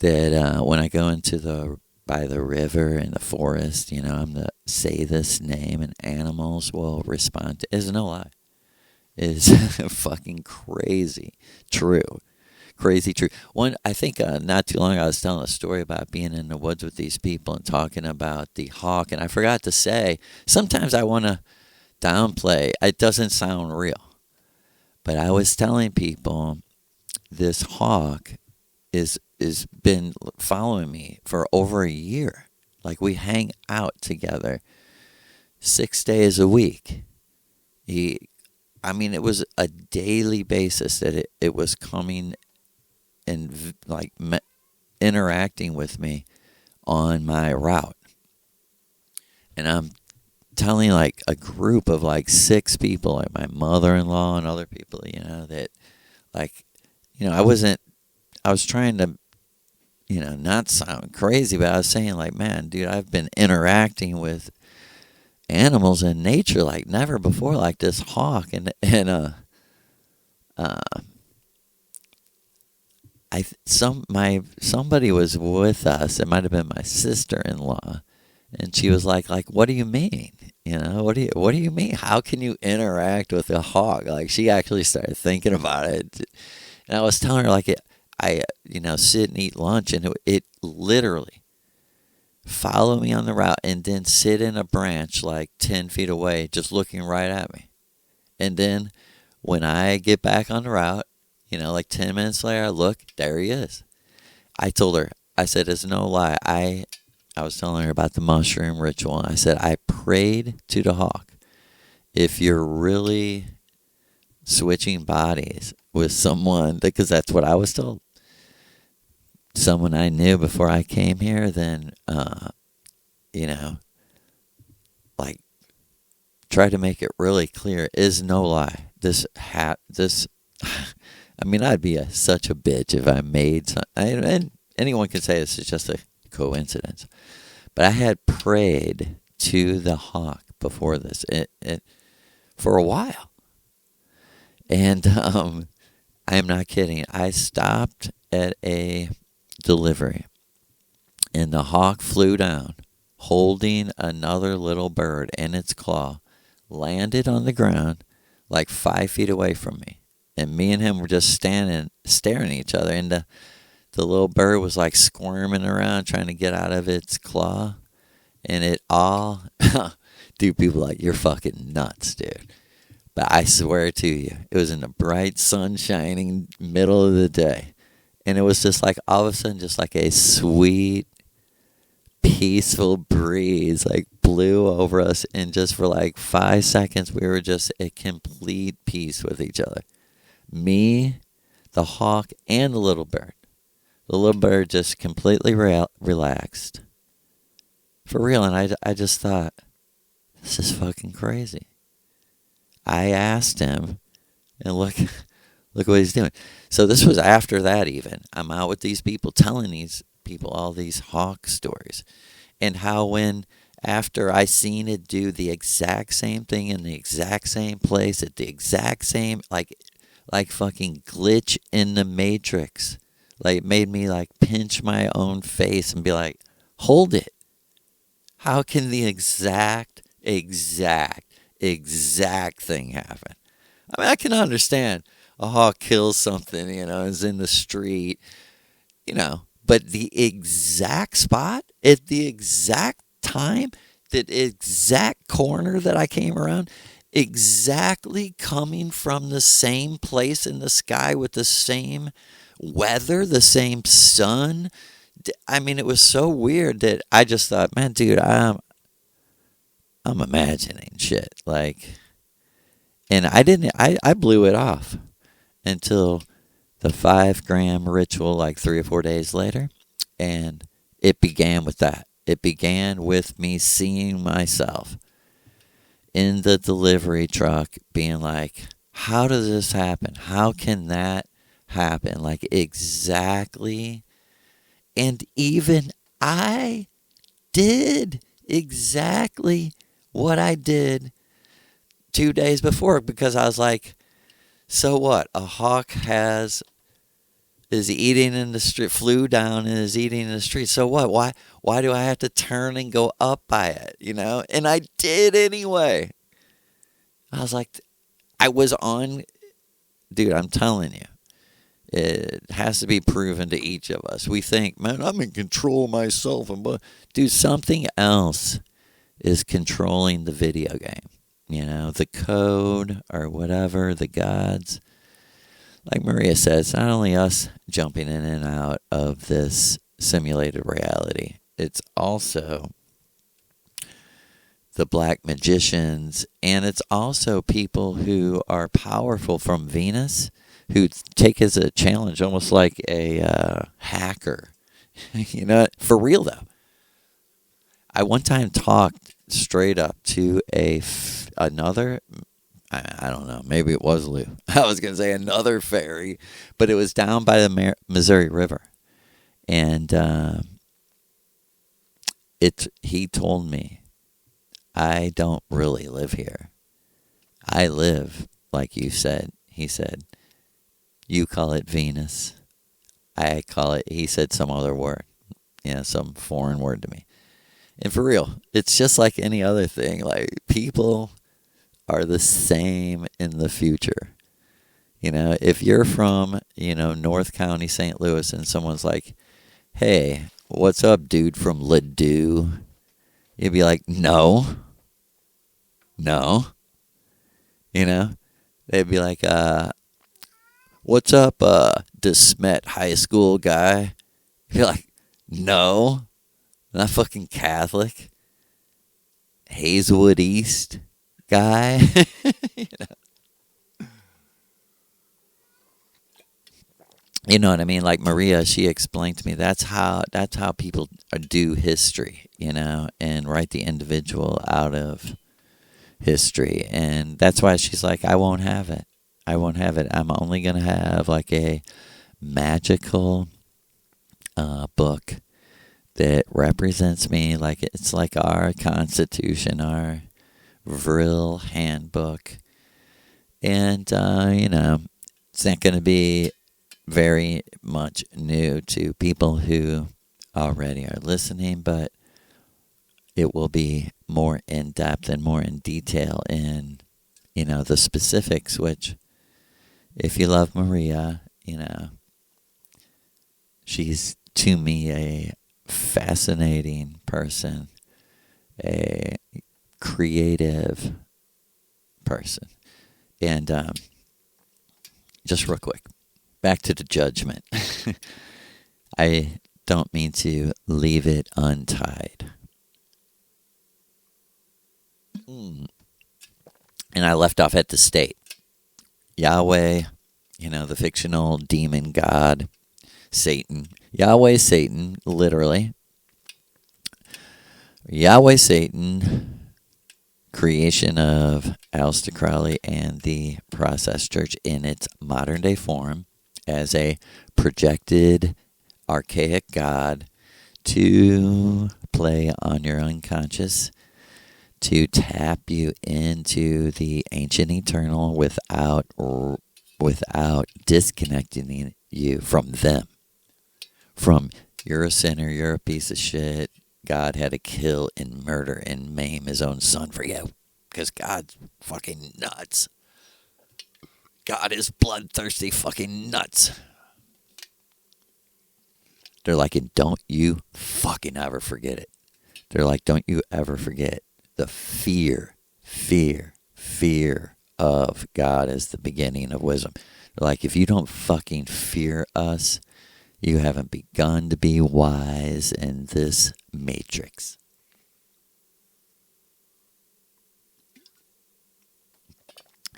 that when I go by the river in the forest, I'm to say this name and animals will respond to it. It's no lie. It's fucking crazy true. Crazy true. I think not too long ago I was telling a story about being in the woods with these people and talking about the hawk, and I forgot to say, sometimes I want to downplay. It doesn't sound real. But I was telling people this hawk is been following me for over a year. Like, we hang out together 6 days a week. It was a daily basis that it was coming and interacting with me on my route. And I'm telling a group of 6 people, like my mother-in-law and other people, that I was trying to not sound crazy, but I was saying, like, man, dude, I've been interacting with animals in nature like never before, like this hawk, and somebody was with us. It might have been my sister-in-law, and she was like, what do you mean? What do you mean? How can you interact with a hawk? Like, she actually started thinking about it, and I was telling her, like, I sit and eat lunch, and it literally follow me on the route and then sit in a branch like 10 feet away, just looking right at me. And then when I get back on the route, like 10 minutes later, I look, there he is. I told her, I said, it's no lie. I was telling her about the mushroom ritual, and I said, I prayed to the hawk. If you're really switching bodies with someone, because that's what I was told, someone I knew before I came here, then, like, try to make it really clear, is no lie. I'd be such a bitch if I made and anyone can say this is just a coincidence. But I had prayed to the hawk before this for a while. And I am not kidding. I stopped at a delivery, and the hawk flew down holding another little bird in its claw, landed on the ground like 5 feet away from me, and me and him were just staring at each other, and the little bird was like squirming around trying to get out of its claw, and it all dude, people like, you're fucking nuts, dude. But I swear to you, it was in the bright sun shining middle of the day. And it was just like, all of a sudden, just like a sweet, peaceful breeze like blew over us. And just for like 5 seconds, we were just at complete peace with each other. Me, the hawk, and the little bird. The little bird just completely relaxed. For real. And I just thought, this is fucking crazy. I asked him, and look what he's doing. So this was after that even. I'm out with these people telling these people all these hawk stories. And how when after I seen it do the exact same thing in the exact same place at the exact same, like fucking glitch in the Matrix. Like, it made me like pinch my own face and be like, hold it. How can the exact thing happen? I mean, I can understand a hawk kills something, is in the street, but the exact spot at the exact time, the exact corner that I came around, exactly coming from the same place in the sky with the same weather, the same sun. I mean, it was so weird that I just thought, man, dude, I'm imagining shit. Like, and I blew it off until the 5-gram ritual, like 3 or 4 days later. And it began with that. It began with me seeing myself in the delivery truck being like, how does this happen? How can that happen? Like, exactly. And even I did exactly what I did 2 days before, because I was like, so what? A hawk is eating in the street, flew down and is eating in the street. So what? Why do I have to turn and go up by it? And I did anyway. I was like, I was on, dude, I'm telling you, it has to be proven to each of us. We think, man, I'm in control of myself. Dude, something else is controlling the video game. The code or whatever, the gods. Like Maria says, not only us jumping in and out of this simulated reality, it's also the black magicians, and it's also people who are powerful from Venus, who take as a challenge almost like a hacker. For real though. I one time talked straight up to another, I don't know, maybe it was Lou. I was going to say another fairy, but it was down by the Missouri River. And he told me, I don't really live here. I live, like you said. He said, you call it Venus. I call it, he said some other word. Some foreign word to me. And for real, it's just like any other thing. Like, people are the same in the future. If you're from, North County, St. Louis, and someone's like, hey, what's up, dude from Ladue? You'd be like, no. They'd be like, what's up, DeSmet High School guy? You're like, no, not fucking Catholic. Hazelwood East guy. You know what I mean? Like Maria, she explained to me that's how people do history, and write the individual out of history. And that's why she's like, I won't have it. I'm only going to have like a magical book that represents me. Like, it's like our Constitution, our Vril handbook. And, it's not going to be very much new to people who already are listening, but it will be more in depth and more in detail in, the specifics, which, if you love Maria, she's to me a fascinating person, a creative person. And just real quick, back to the judgment. I don't mean to leave it untied. And I left off at the state. Yahweh, the fictional demon god, Satan. Yahweh, Satan, literally. Yahweh, Satan, creation of Aleister Crowley and the Process Church in its modern day form as a projected archaic god to play on your unconscious, to tap you into the ancient eternal without disconnecting you from them. From, you're a sinner, you're a piece of shit, God had to kill and murder and maim his own son for you. Because God's fucking nuts. God is bloodthirsty fucking nuts. They're like, and don't you fucking ever forget it. They're like, don't you ever forget the fear of God as the beginning of wisdom. They're like, if you don't fucking fear us, you haven't begun to be wise in this matrix.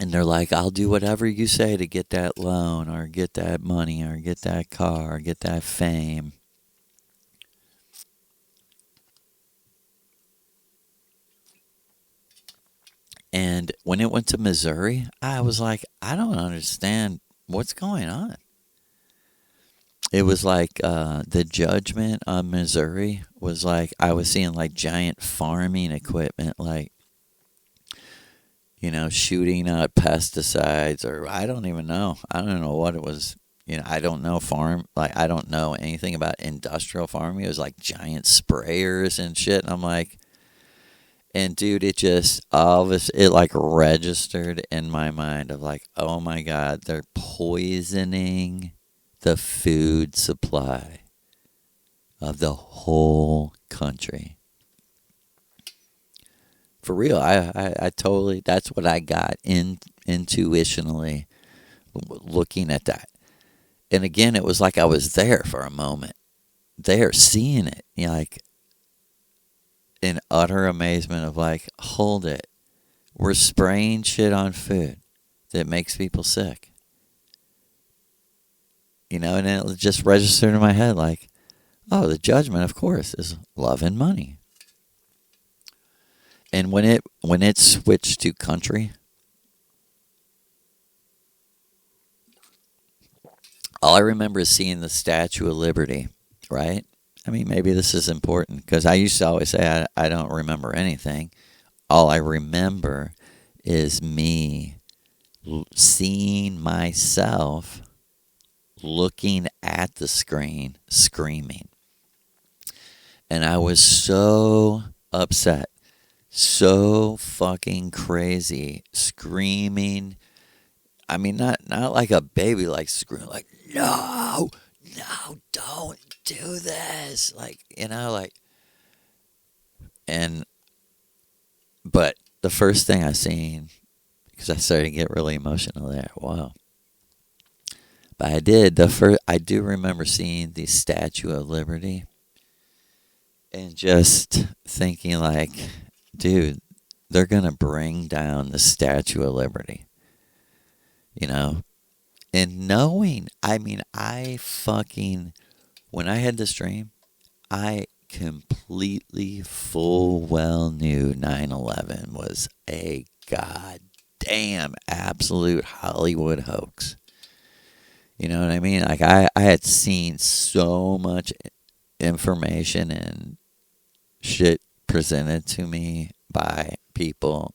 And they're like, I'll do whatever you say to get that loan or get that money or get that car or get that fame. And when it went to Missouri, I was like, I don't understand what's going on. It was like the judgment on Missouri was like, I was seeing like giant farming equipment, like, shooting out pesticides, or I don't even know. I don't know what it was. I don't know I don't know anything about industrial farming. It was like giant sprayers and shit. And I'm like, and dude, it just, it like registered in my mind of like, oh my God, they're poisoning the food supply of the whole country. For real, I totally, that's what I got intuitionally looking at that. And again, it was like I was there for a moment. There, seeing it, like in utter amazement of like, hold it. We're spraying shit on food that makes people sick. And it just registered in my head like, oh, the judgment, of course, is love and money. And when it switched to country, all I remember is seeing the Statue of Liberty right? I mean, maybe this is important because I used to always say I don't remember anything. All I remember is me seeing myself looking at the screen, screaming. And I was so upset, so fucking crazy, screaming. I mean, not like a baby, like screaming, like, no, don't do this. Like, but the first thing I seen, because I started to get really emotional there, wow. But I do remember seeing the Statue of Liberty and just thinking like, dude, they're going to bring down the Statue of Liberty. And knowing, I mean, when I had this dream, I completely full well knew 9/11 was a goddamn absolute Hollywood hoax. You know what I mean? Like, I had seen so much information and shit presented to me by people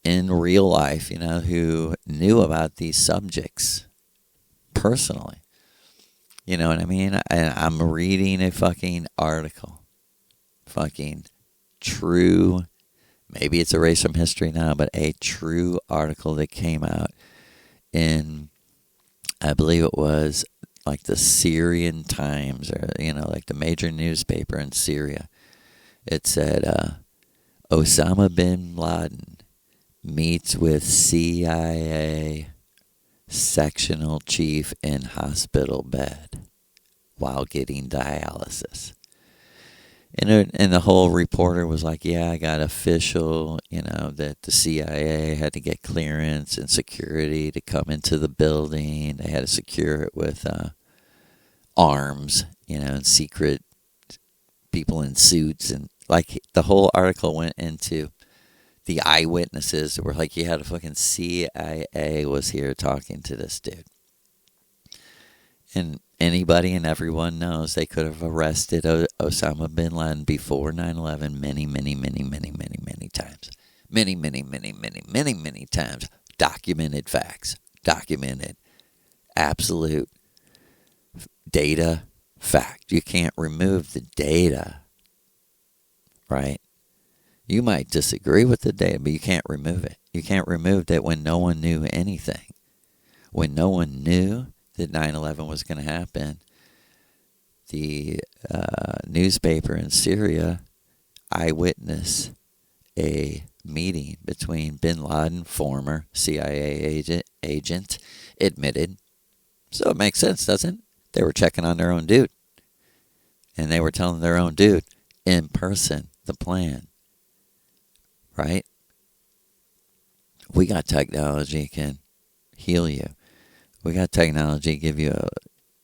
in real life, who knew about these subjects personally. You know what I mean? And I'm reading a fucking article. Fucking true. Maybe it's erased from history now, but a true article that came out in, I believe it was like the Syrian Times, or, like the major newspaper in Syria. It said, Osama bin Laden meets with CIA sectional chief in hospital bed while getting dialysis. And the whole reporter was like, yeah, I got official, that the CIA had to get clearance and security to come into the building. They had to secure it with arms, and secret people in suits. And like the whole article went into the eyewitnesses that were like, yeah, the fucking CIA was here talking to this dude. And anybody and everyone knows they could have arrested Osama bin Laden before 9/11 many, many, many, many, many, many times. Many, many, many, many, many, many times. Documented facts. Documented. Absolute data fact. You can't remove the data. Right? You might disagree with the data, but you can't remove it. You can't remove that when no one knew anything. When no one knew that 9/11 was going to happen, the newspaper in Syria eyewitnessed a meeting between bin Laden, former CIA agent, admitted. So it makes sense, doesn't it? They were checking on their own dude. And they were telling their own dude in person the plan. Right? We got technology can heal you. We got technology give you a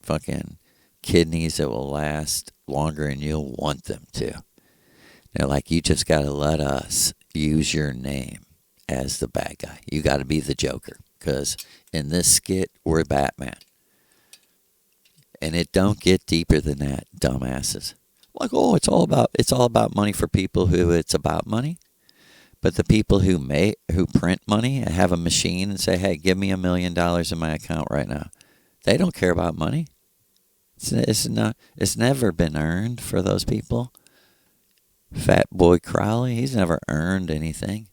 fucking kidneys that will last longer than you'll want them to. They're like, you just got to let us use your name as the bad guy. You got to be the Joker. Because in this skit, we're Batman. And it don't get deeper than that, dumbasses. Like, oh, it's all about money for people who it's about money. But the people who print money and have a machine and say, hey, give me $1 million in my account right now. They don't care about money. It's never been earned for those people. Fat Boy Crowley, he's never earned anything,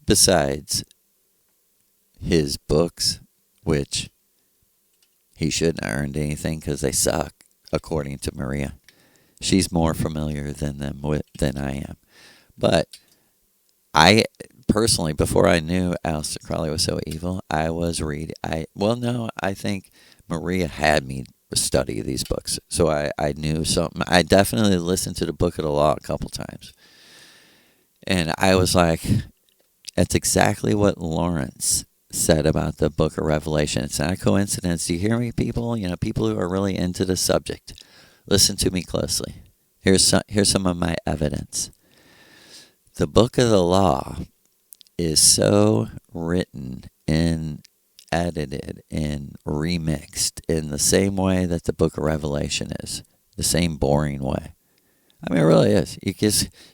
Besides his books, which he shouldn't have earned anything because they suck, according to Maria. She's more familiar than I am. But I personally, before I knew Aleister Crowley was so evil, I was reading. I think Maria had me study these books. So I knew something. I definitely listened to the Book of the Law a couple times. And I was like, that's exactly what Lawrence said about the Book of Revelation. It's not a coincidence. Do you hear me, people? People who are really into the subject. Listen to me closely. Here's some of my evidence. The Book of the Law is so written in edited and remixed in the same way that the book of Revelation is, the same boring way. I mean, it really is.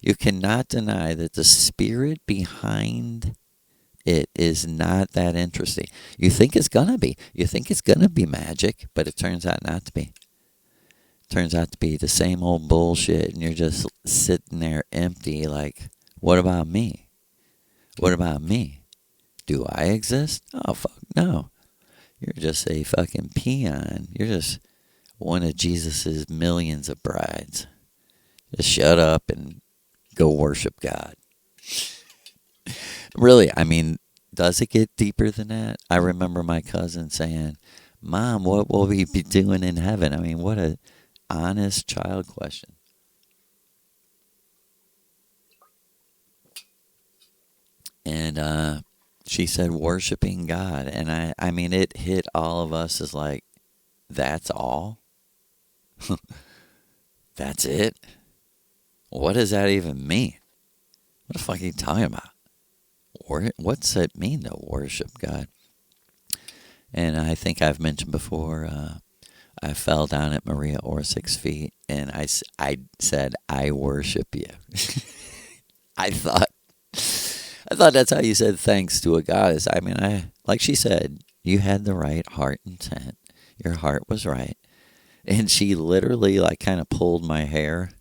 You cannot deny that the spirit behind it is not that interesting. You think it's gonna be. You think it's gonna be magic, but it turns out not to be. It turns out to be the same old bullshit, and you're just sitting there empty. Like, what about me? What about me? Do I exist? Oh fuck no! You're just a fucking peon. You're just one of Jesus's millions of brides. Just shut up and go worship God. Really, I mean, does it get deeper than that? I remember my cousin saying, Mom, what will we be doing in heaven? I mean, what a honest child question. And she said, worshiping God. And I mean, it hit all of us as like, that's all? That's it? What does that even mean? What the fuck are you talking about? What's it mean to worship God? And I think I've mentioned before, I fell down at Maria Orsic's feet, and I said, I worship you. I thought that's how you said thanks to a goddess. I mean, like she said, you had the right heart intent. Your heart was right. And she literally like kind of pulled my hair,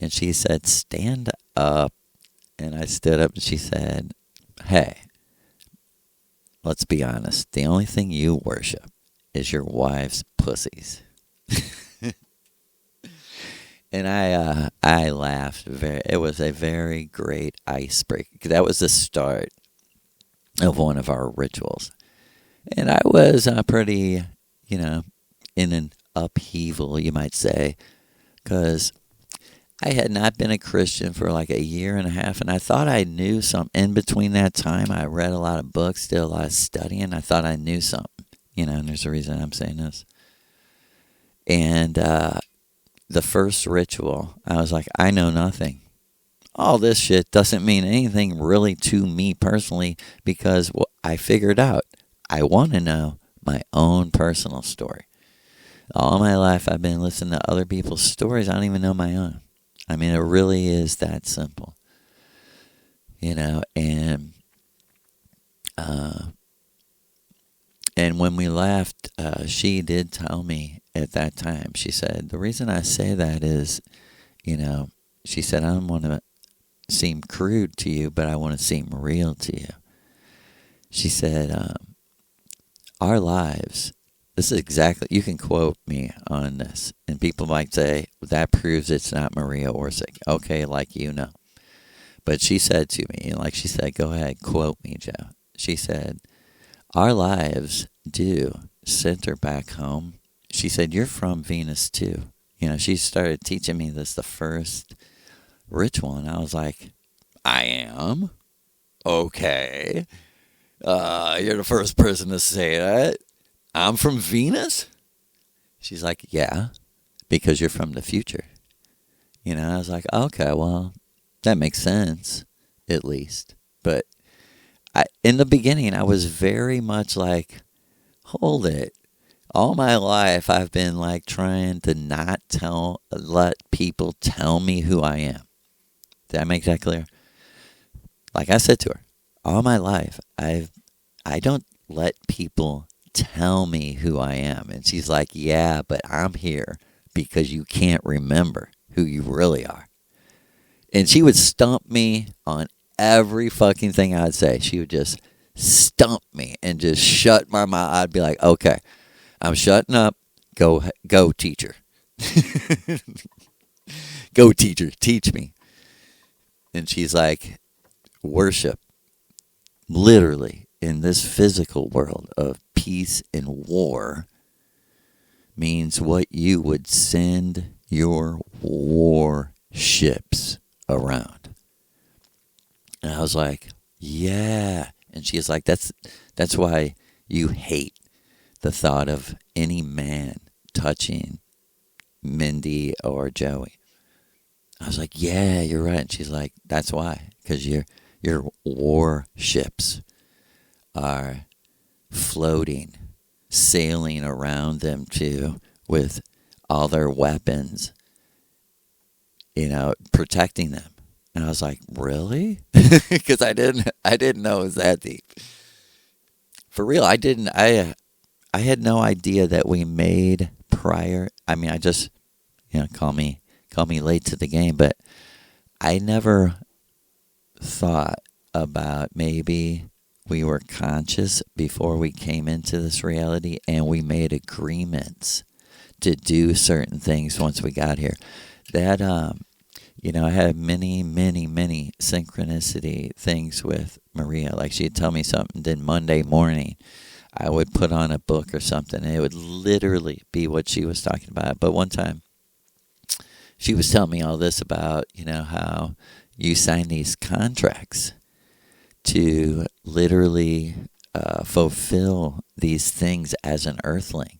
and she said, stand up. And I stood up, and she said, hey, let's be honest. The only thing you worship is your wife's pussies. And I laughed. It was a very great icebreaker. That was the start of one of our rituals. And I was pretty, in an upheaval, you might say, because I had not been a Christian for like a year and a half, and I thought I knew something. In between that time, I read a lot of books, did a lot of studying. I thought I knew something, and there's a reason I'm saying this. And the first ritual, I was like, I know nothing. All this shit doesn't mean anything really to me personally, because I figured out I want to know my own personal story. All my life, I've been listening to other people's stories. I don't even know my own. I mean, it really is that simple, and when we left, she did tell me at that time, she said, the reason I say that is, she said, I don't want to seem crude to you, but I want to seem real to you. She said, our lives, this is exactly, you can quote me on this, and people might say, that proves it's not Maria Orsic. Okay, But she said to me, like she said, go ahead, quote me, Joe. She said, our lives do center back home. She said, you're from Venus too. She started teaching me this the first ritual, and I was like, I am? Okay. You're the first person to say that. I'm from Venus? She's like, yeah, because you're from the future. I was like, okay, well, that makes sense, at least. But in the beginning, I was very much like, hold it. All my life, I've been like trying to not let people tell me who I am. Did I make that clear? Like I said to her, all my life, I don't let people tell me who I am. And she's like, yeah, but I'm here because you can't remember who you really are. And she would stump me on every fucking thing I'd say. She would just stump me and just shut my mouth. I'd be like, okay, I'm shutting up. Go teacher. Go teacher, teach me. And she's like, worship, literally, in this physical world of peace and war, means what you would send your warships around. And I was like, yeah. And she's like, that's why you hate the thought of any man touching Mindy or Joey. I was like, yeah, you're right. And she's like, that's why, because your warships are floating, sailing around them too, with all their weapons, protecting them. And I was like, really? Because I didn't know it was that deep. For real, I had no idea that we made prior. I mean, I just, call me late to the game, but I never thought about maybe we were conscious before we came into this reality, and we made agreements to do certain things once we got here. That, I had many, many, many synchronicity things with Maria. Like, she'd tell me something, then Monday morning I would put on a book or something, and it would literally be what she was talking about. But one time she was telling me all this about, how you sign these contracts to literally fulfill these things as an earthling.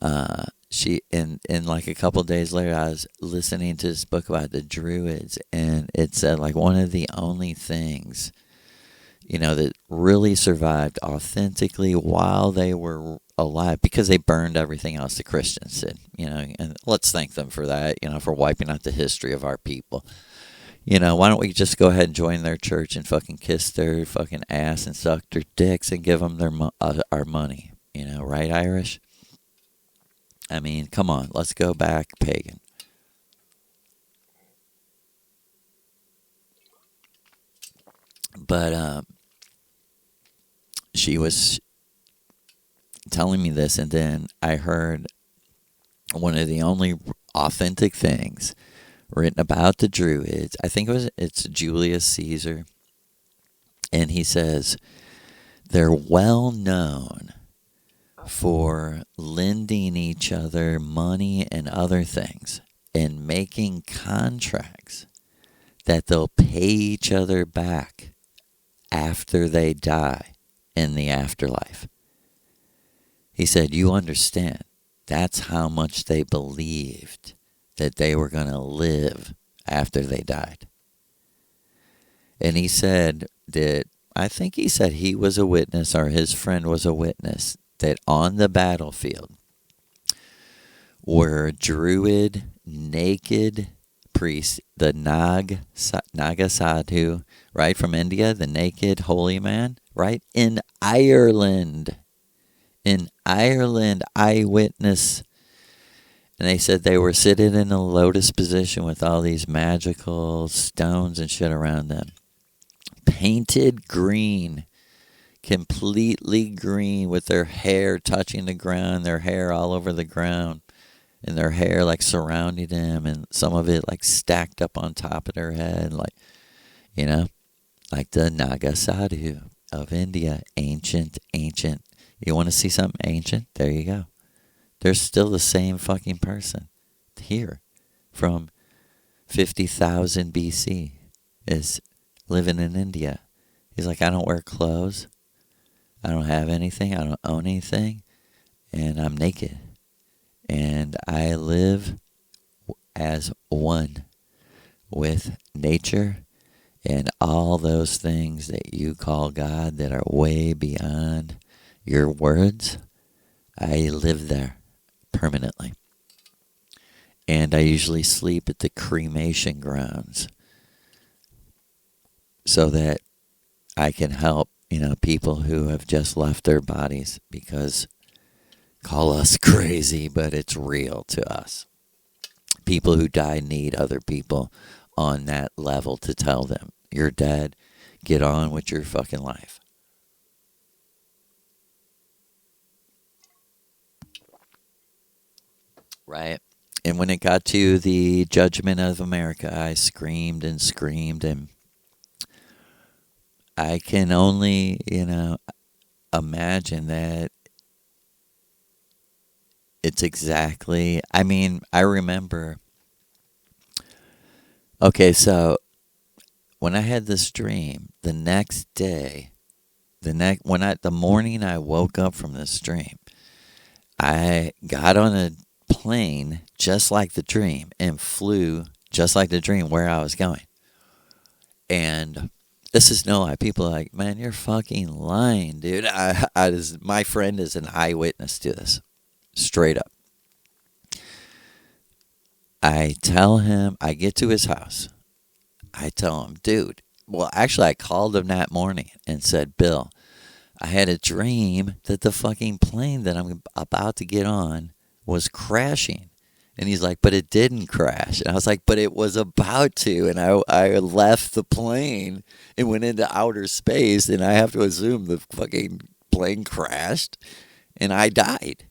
And like a couple of days later, I was listening to this book about the Druids, and it said like one of the only things, that really survived authentically while they were alive, because they burned everything else the Christians did, and let's thank them for that, for wiping out the history of our people. Why don't we just go ahead and join their church and fucking kiss their fucking ass and suck their dicks and give them our money, right, Irish? I mean, come on, let's go back pagan. But she was telling me this, and then I heard one of the only authentic things written about the Druids. I think it's Julius Caesar, and he says they're well known for lending each other money and other things and making contracts that they'll pay each other back after they die in the afterlife. He said, you understand, that's how much they believed that they were going to live after they died. And he said that, I think he said he was a witness, or his friend was a witness, that on the battlefield were Druid naked priests, the Naga Sadhu, right, from India, the naked holy man, right, in Ireland, eyewitness. And they said they were sitting in a lotus position with all these magical stones and shit around them, painted green, completely green, with their hair touching the ground, their hair all over the ground, and their hair like surrounding them, and some of it like stacked up on top of their head, like, like the Naga Sadhu of India, ancient. You want to see something ancient? There you go. They're still the same fucking person here from 50,000 BC is living in India. He's like, I don't wear clothes. I don't have anything. I don't own anything. And I'm naked. And I live as one with nature and all those things that you call God that are way beyond your words. I live there permanently. And I usually sleep at the cremation grounds so that I can help, people who have just left their bodies, because call us crazy, but it's real to us. People who die need other people on that level to tell them, you're dead, get on with your fucking life. Right? And when it got to the judgment of America, I screamed, and I can only, imagine that it's exactly, I remember, okay, so when I had this dream, the next day, the morning I woke up from this dream, I got on a plane just like the dream and flew just like the dream where I was going. And This is no lie. People are like, man, you're fucking lying, dude. My friend is an eyewitness to this. Straight up. I tell him, I get to his house. I tell him, dude. Well, actually, I called him that morning and said, Bill, I had a dream that the fucking plane that I'm about to get on was crashing. And he's like, but it didn't crash. And I was like, but it was about to. And I left the plane and went into outer space. And I have to assume the fucking plane crashed and I died.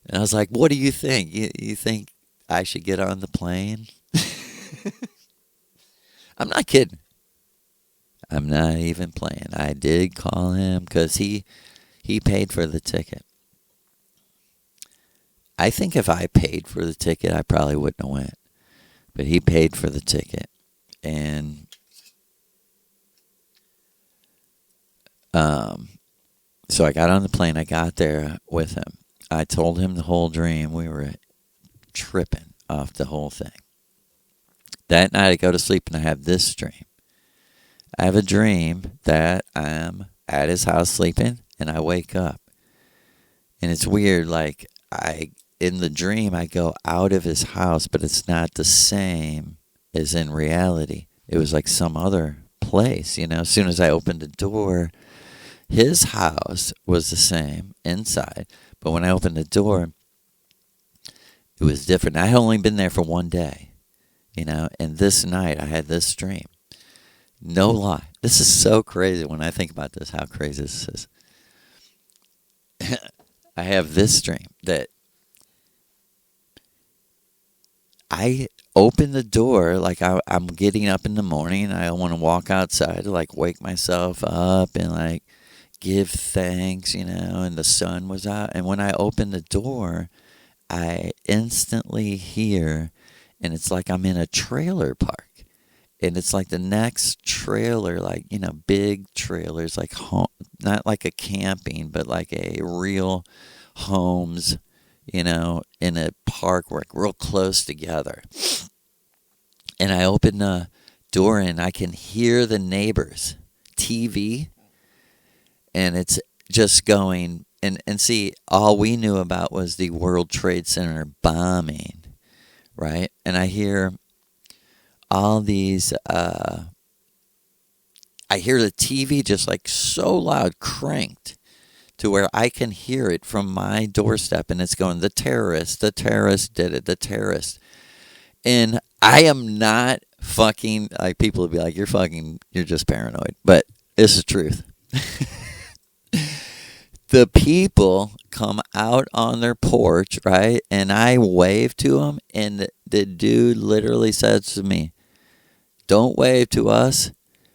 And I was like, what do you think? You think I should get on the plane? I'm not kidding. I'm not even playing. I did call him because he paid for the ticket. I think if I paid for the ticket, I probably wouldn't have went. But he paid for the ticket. And so I got on the plane. I got there with him. I told him the whole dream. We were tripping off the whole thing. That night I go to sleep and I have this dream. I have a dream that I'm at his house sleeping and I wake up. And it's weird, like in the dream I go out of his house, but it's not the same as in reality. It was like some other place, you know. As soon as I opened the door, his house was the same inside. But when I opened the door, it was different. I had only been there for one day, you know. And this night I had this dream. No lie. This is so crazy when I think about this, how crazy this is. I have this dream that I open the door, like I'm getting up in the morning. I want to walk outside to like wake myself up and like give thanks, you know, and the sun was out. And when I open the door, I instantly hear, and it's like I'm in a trailer park. And it's like the next trailer, like, you know, big trailers, like home, not like a camping, but like a real homes, you know, in a park, like real close together. And I open the door and I can hear the neighbors' TV. And it's just going, and see, all we knew about was the World Trade Center bombing, right? And I hear all these, I hear the TV just like so loud, cranked, to where I can hear it from my doorstep, and it's going, the terrorist did it, the terrorist. And I am not fucking, like, people would be like, you're just paranoid. But it's the truth. The people come out on their porch, right? And I wave to them, and the dude literally says to me, don't wave to us.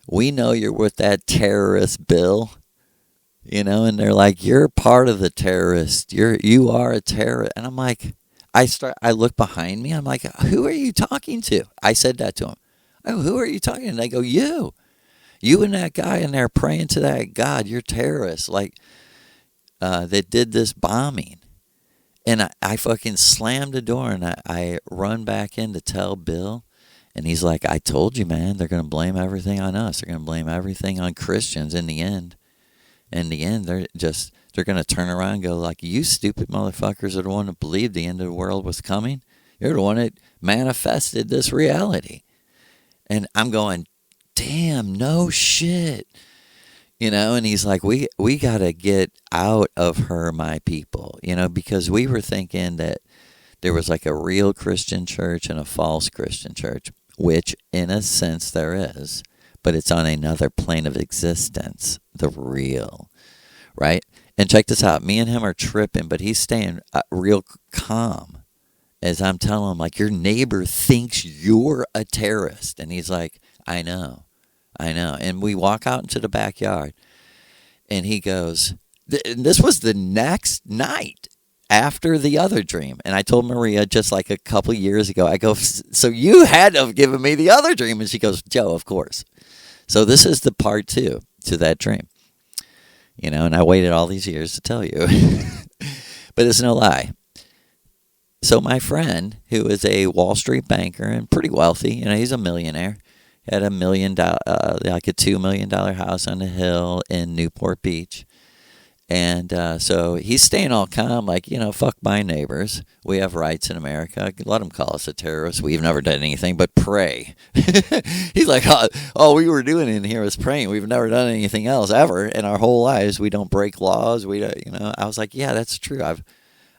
We know you're with that terrorist, Bill. You know, and they're like, you're part of the terrorist. You are a terrorist. And I'm like, I look behind me. I'm like, who are you talking to? I said that to him. Oh, who are you talking to? And they go, you. You and that guy in there praying to that God, you're terrorists. Like, that did this bombing. And I fucking slammed the door and I run back in to tell Bill. And he's like, I told you, man, they're going to blame everything on us. They're going to blame everything on Christians in the end. In the end, they're going to turn around and go like, you stupid motherfuckers are the one that believed the end of the world was coming. You're the one that manifested this reality. And I'm going, damn, no shit. You know, and he's like, we got to get out of her, my people. You know, because we were thinking that there was like a real Christian church and a false Christian church, which in a sense there is, but it's on another plane of existence, the real, right? And check this out. Me and him are tripping, but he's staying real calm as I'm telling him, like, your neighbor thinks you're a terrorist. And he's like, I know. And we walk out into the backyard, and he goes, this was the next night after the other dream. And I told Maria just like a couple years ago, I go, so you had to have given me the other dream. And she goes, Joe, of course. So this is the part 2 to that dream. You know, and I waited all these years to tell you. But it's no lie. So my friend, who is a Wall Street banker and pretty wealthy, you know, he's a millionaire. Had a like a $2 million house on the hill in Newport Beach. And so he's staying all calm, like, fuck my neighbors. We have rights in America. Let them call us a terrorist. We've never done anything but pray. He's like, all we were doing in here was praying. We've never done anything else ever in our whole lives. We don't break laws. I was like, yeah, that's true.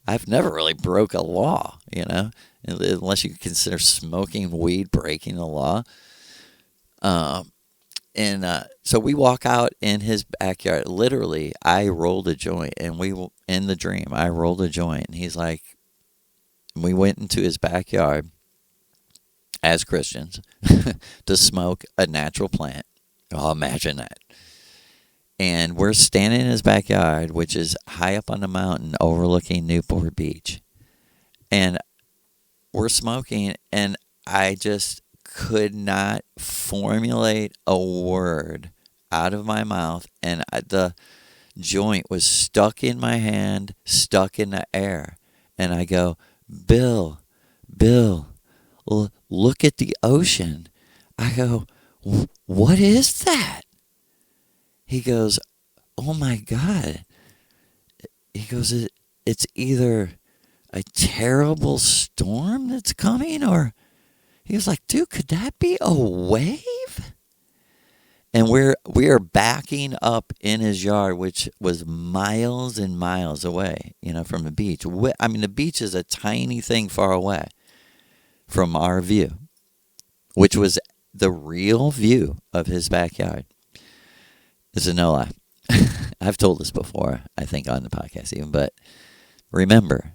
I've never really broke a law, unless you consider smoking weed breaking the law. So we walk out in his backyard. Literally, I rolled a joint, and in the dream, I rolled a joint. And he's like, we went into his backyard as Christians to smoke a natural plant. Oh, imagine that. And we're standing in his backyard, which is high up on the mountain overlooking Newport Beach. And we're smoking, and I just could not formulate a word out of my mouth, and the joint was stuck in my hand, stuck in the air. And I go, Bill, look at the ocean. I go, what is that? He goes, oh my God. He goes, it's either a terrible storm that's coming, or he was like, dude, could that be a wave? And we are backing up in his yard, which was miles and miles away, from the beach. I mean, the beach is a tiny thing far away from our view, which was the real view of his backyard. This is no lie. I've told this before, I think, on the podcast even, but remember,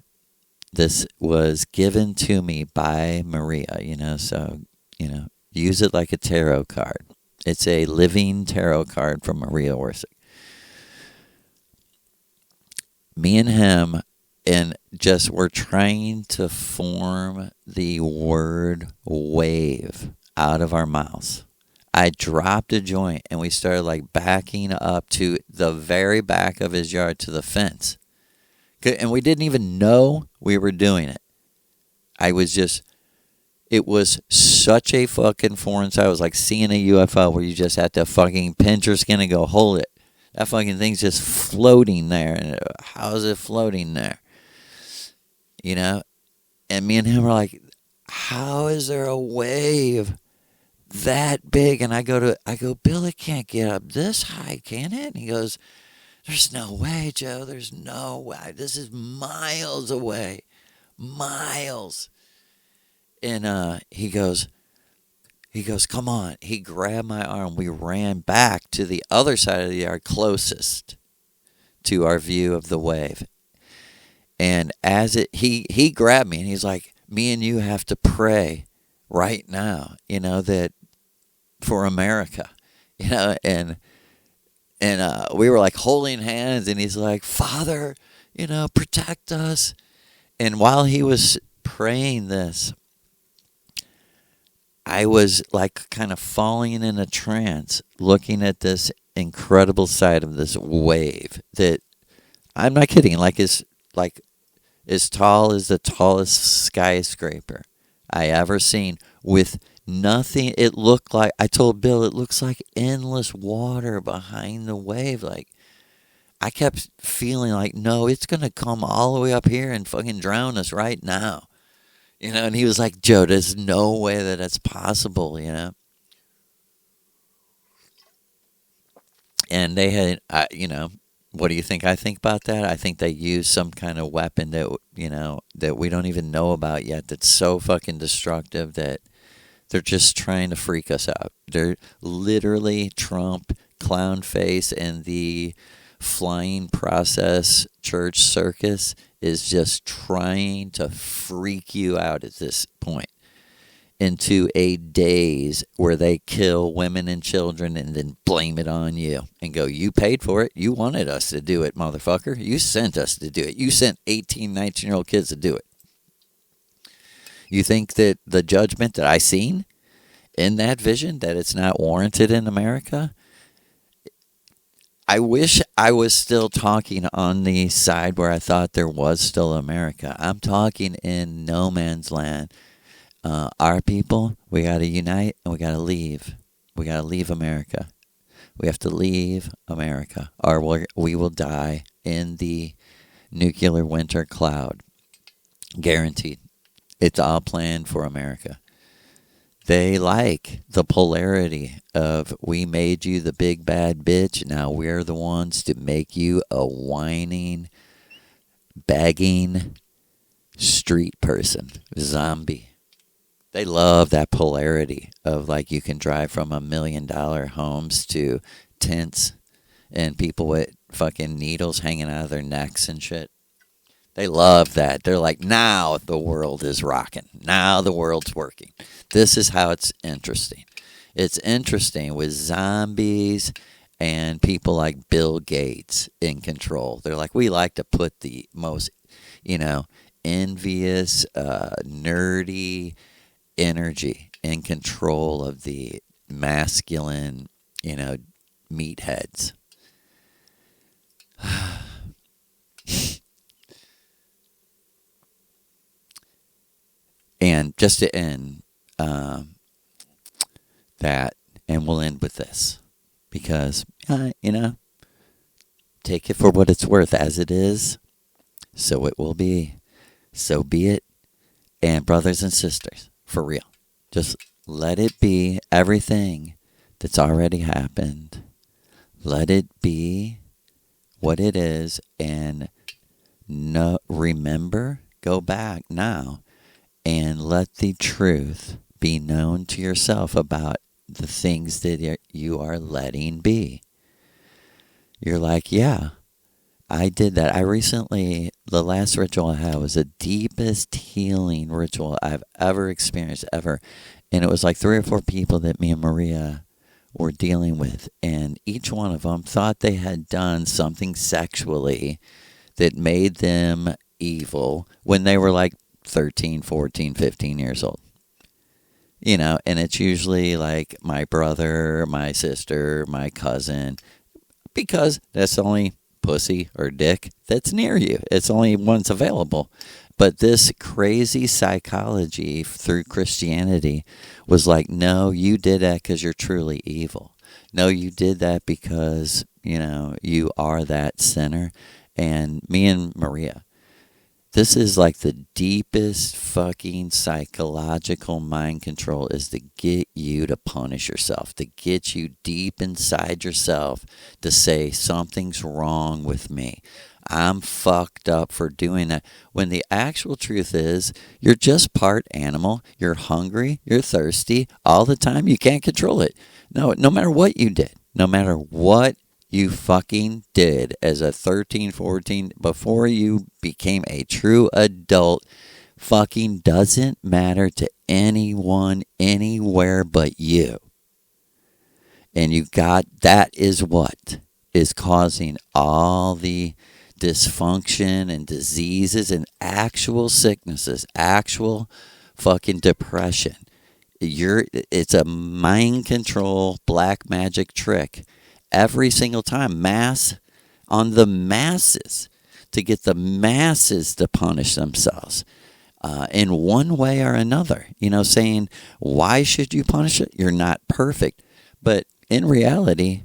this was given to me by Maria, so, use it like a tarot card. It's a living tarot card from Maria Orsic. Me and him, and just we're trying to form the word wave out of our mouths. I dropped a joint, and we started like backing up to the very back of his yard to the fence. And we didn't even know we were doing it. It was such a fucking foreign sight. It was like seeing a UFO where you just had to fucking pinch your skin and go, hold it. That fucking thing's just floating there. And how is it floating there? And me and him were like, how is there a wave that big? And I go, Bill, it can't get up this high, can it? And he goes, there's no way, Joe. There's no way. This is miles away. Miles. And he goes, come on. He grabbed my arm. We ran back to the other side of the yard closest to our view of the wave. And he grabbed me, and he's like, me and you have to pray right now, that for America, and we were like holding hands, and he's like, Father, protect us. And while he was praying this, I was like kind of falling in a trance, looking at this incredible sight of this wave that, I'm not kidding, is as tall as the tallest skyscraper I ever seen, with nothing. It looked like, I told Bill, it looks like endless water behind the wave. Like, I kept feeling like, no, it's going to come all the way up here and fucking drown us right now. And he was like, Joe, there's no way that that's possible, And they had, what do you think I think about that? I think they used some kind of weapon that, that we don't even know about yet, that's so fucking destructive that they're just trying to freak us out. They're literally Trump, clown face, and the flying process church circus is just trying to freak you out at this point into a daze where they kill women and children and then blame it on you and go, you paid for it. You wanted us to do it, motherfucker. You sent us to do it. You sent 18, 19-year-old kids to do it. You think that the judgment that I seen in that vision, that it's not warranted in America? I wish I was still talking on the side where I thought there was still America. I'm talking in no man's land. Our people, we got to unite and we got to leave. We got to leave America. We have to leave America, or we will die in the nuclear winter cloud. Guaranteed. It's all planned for America. They like the polarity of, we made you the big bad bitch, now we're the ones to make you a whining, begging street person, zombie. They love that polarity of, like, you can drive from $1 million homes to tents and people with fucking needles hanging out of their necks and shit. They love that. They're like, now the world is rocking. Now the world's working. This is how it's interesting. It's interesting with zombies and people like Bill Gates in control. They're like, we like to put the most, envious, nerdy energy in control of the masculine, meatheads. And just to end that, and we'll end with this, because, take it for what it's worth. As it is, so it will be. So be it. And brothers and sisters, for real, just let it be everything that's already happened. Let it be what it is, and remember, go back now and let the truth be known to yourself about the things that you are letting be. You're like, yeah, I did that. The last ritual I had was the deepest healing ritual I've ever experienced, ever. And it was like 3 or 4 people that me and Maria were dealing with. And each one of them thought they had done something sexually that made them evil when they were like 13, 14, 15 years old. And it's usually like my brother, my sister, my cousin, because that's the only pussy or dick that's near you. It's the only one's available. But this crazy psychology through Christianity was like, no, you did that because you're truly evil. No, you did that because, you are that sinner. And me and Maria, this is like the deepest fucking psychological mind control, is to get you to punish yourself, to get you deep inside yourself to say something's wrong with me. I'm fucked up for doing that. When the actual truth is, you're just part animal. You're hungry. You're thirsty all the time. You can't control it. No matter what you did, no matter what you fucking did as a 13, 14, before you became a true adult, fucking doesn't matter to anyone, anywhere but you. And that is what is causing all the dysfunction and diseases and actual sicknesses, actual fucking depression. It's a mind control black magic trick. Every single time, mass on the masses, to get the masses to punish themselves in one way or another. Saying, why should you punish it? You're not perfect. But in reality,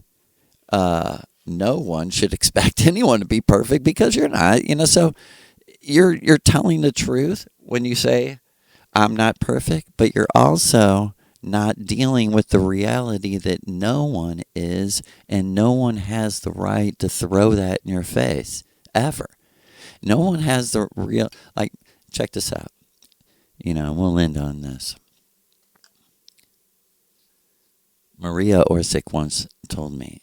no one should expect anyone to be perfect, because you're not. So you're telling the truth when you say, I'm not perfect, but you're also not dealing with the reality that no one is, and no one has the right to throw that in your face, ever. No one has the real, check this out. We'll end on this. Maria Orsic once told me,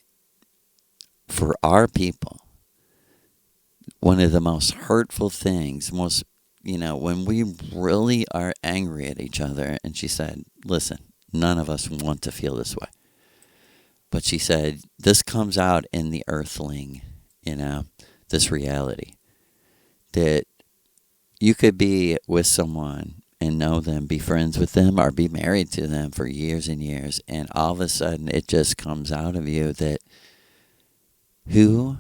for our people, one of the most hurtful things, when we really are angry at each other, and she said, listen, none of us want to feel this way. But she said, this comes out in the earthling, this reality. That you could be with someone and know them, be friends with them, or be married to them for years and years, and all of a sudden it just comes out of you that, who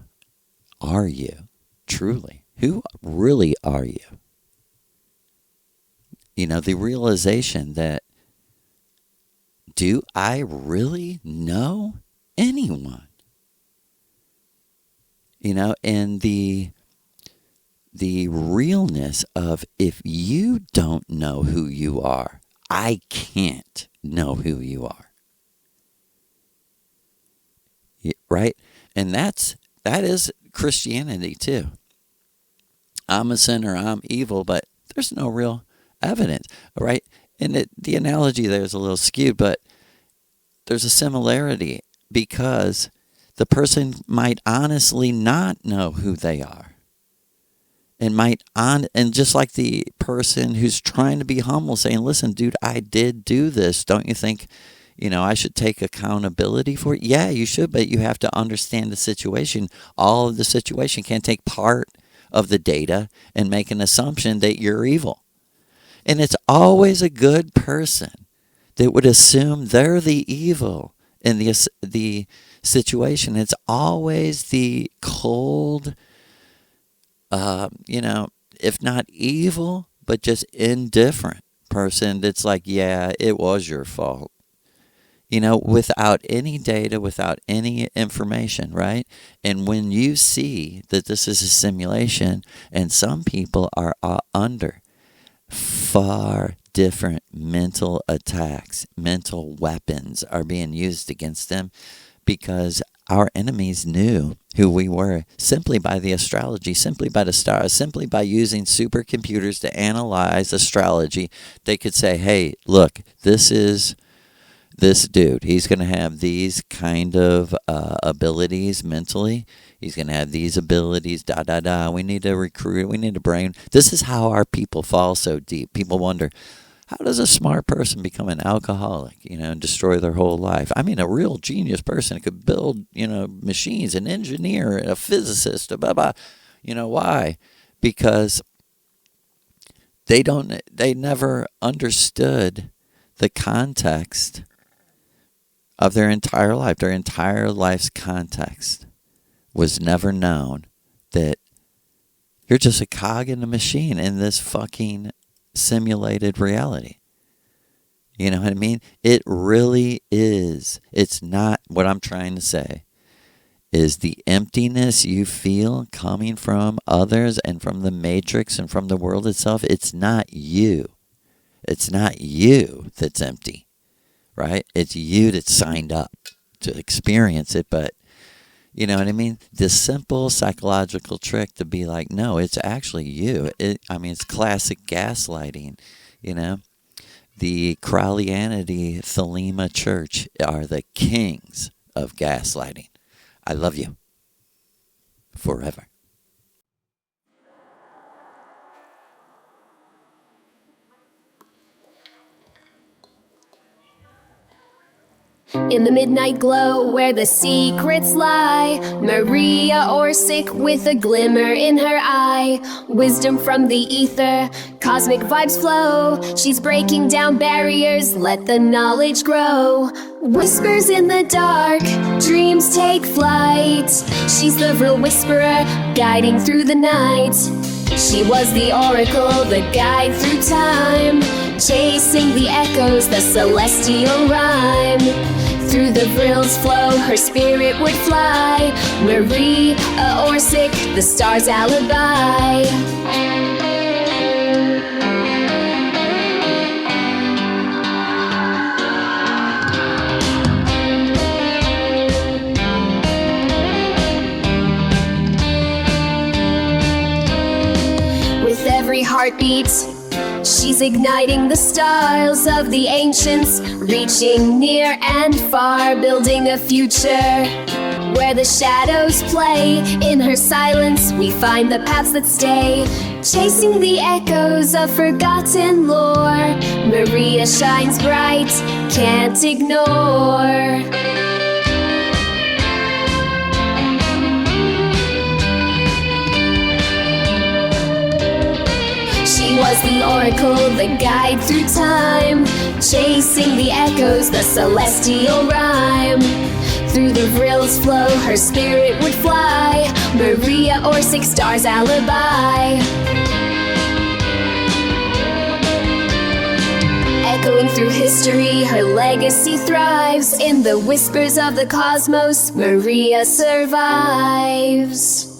are you, truly? Who really are you? The realization that do I really know anyone? And the realness of, if you don't know who you are, I can't know who you are. Right? And that is Christianity too. I'm a sinner, I'm evil, but there's no real evidence, right? And the analogy there is a little skewed, but there's a similarity, because the person might honestly not know who they are. And just like the person who's trying to be humble, saying, listen, dude, I did do this. Don't you think, I should take accountability for it? Yeah, you should, but you have to understand the situation. All of the situation. Can't take part of the data and make an assumption that you're evil. And it's always a good person that would assume they're the evil in the situation. It's always the cold, if not evil, but just indifferent person that's like, yeah, it was your fault. Without any data, without any information, right? And when you see that this is a simulation and some people are under far different mental attacks, mental weapons are being used against them, because our enemies knew who we were simply by the astrology, simply by the stars, simply by using supercomputers to analyze astrology. They could say, hey, look, this is this dude. He's going to have these kind of abilities mentally. He's going to have these abilities, We need to recruit. We need to brain. This is how our people fall so deep. People wonder, how does a smart person become an alcoholic, and destroy their whole life? I mean, a real genius person could build, machines, an engineer, a physicist, blah, blah. Why? Because they never understood the context of their entire life. Their entire life's context was never known, that you're just a cog in the machine in this fucking simulated reality. You know what I mean? It really is. It's not, what I'm trying to say is the emptiness you feel coming from others and from the matrix and from the world itself. It's not you. It's not you that's empty, right? It's you that signed up to experience it. But you know what I mean? This simple psychological trick to be like, no, it's actually you. It's classic gaslighting, The Crowleyanity Thelema Church are the kings of gaslighting. I love you. Forever. In the midnight glow where the secrets lie, Maria Orsic with a glimmer in her eye. Wisdom from the ether, cosmic vibes flow. She's breaking down barriers, let the knowledge grow. Whispers in the dark, dreams take flight. She's the real whisperer, guiding through the night. She was the oracle, the guide through time, chasing the echoes, the celestial rhyme. Through the vrill's flow, her spirit would fly. Maria Orsic, the star's alibi. With every heartbeat, she's igniting the stars of the ancients, reaching near and far, building a future where the shadows play. In her silence, we find the paths that stay, chasing the echoes of forgotten lore. Maria shines bright, can't ignore. She was the oracle, the guide through time, chasing the echoes, the celestial rhyme. Through the vrill's flow, her spirit would fly. Maria Orsic, star's alibi. Echoing through history, her legacy thrives. In the whispers of the cosmos, Maria survives.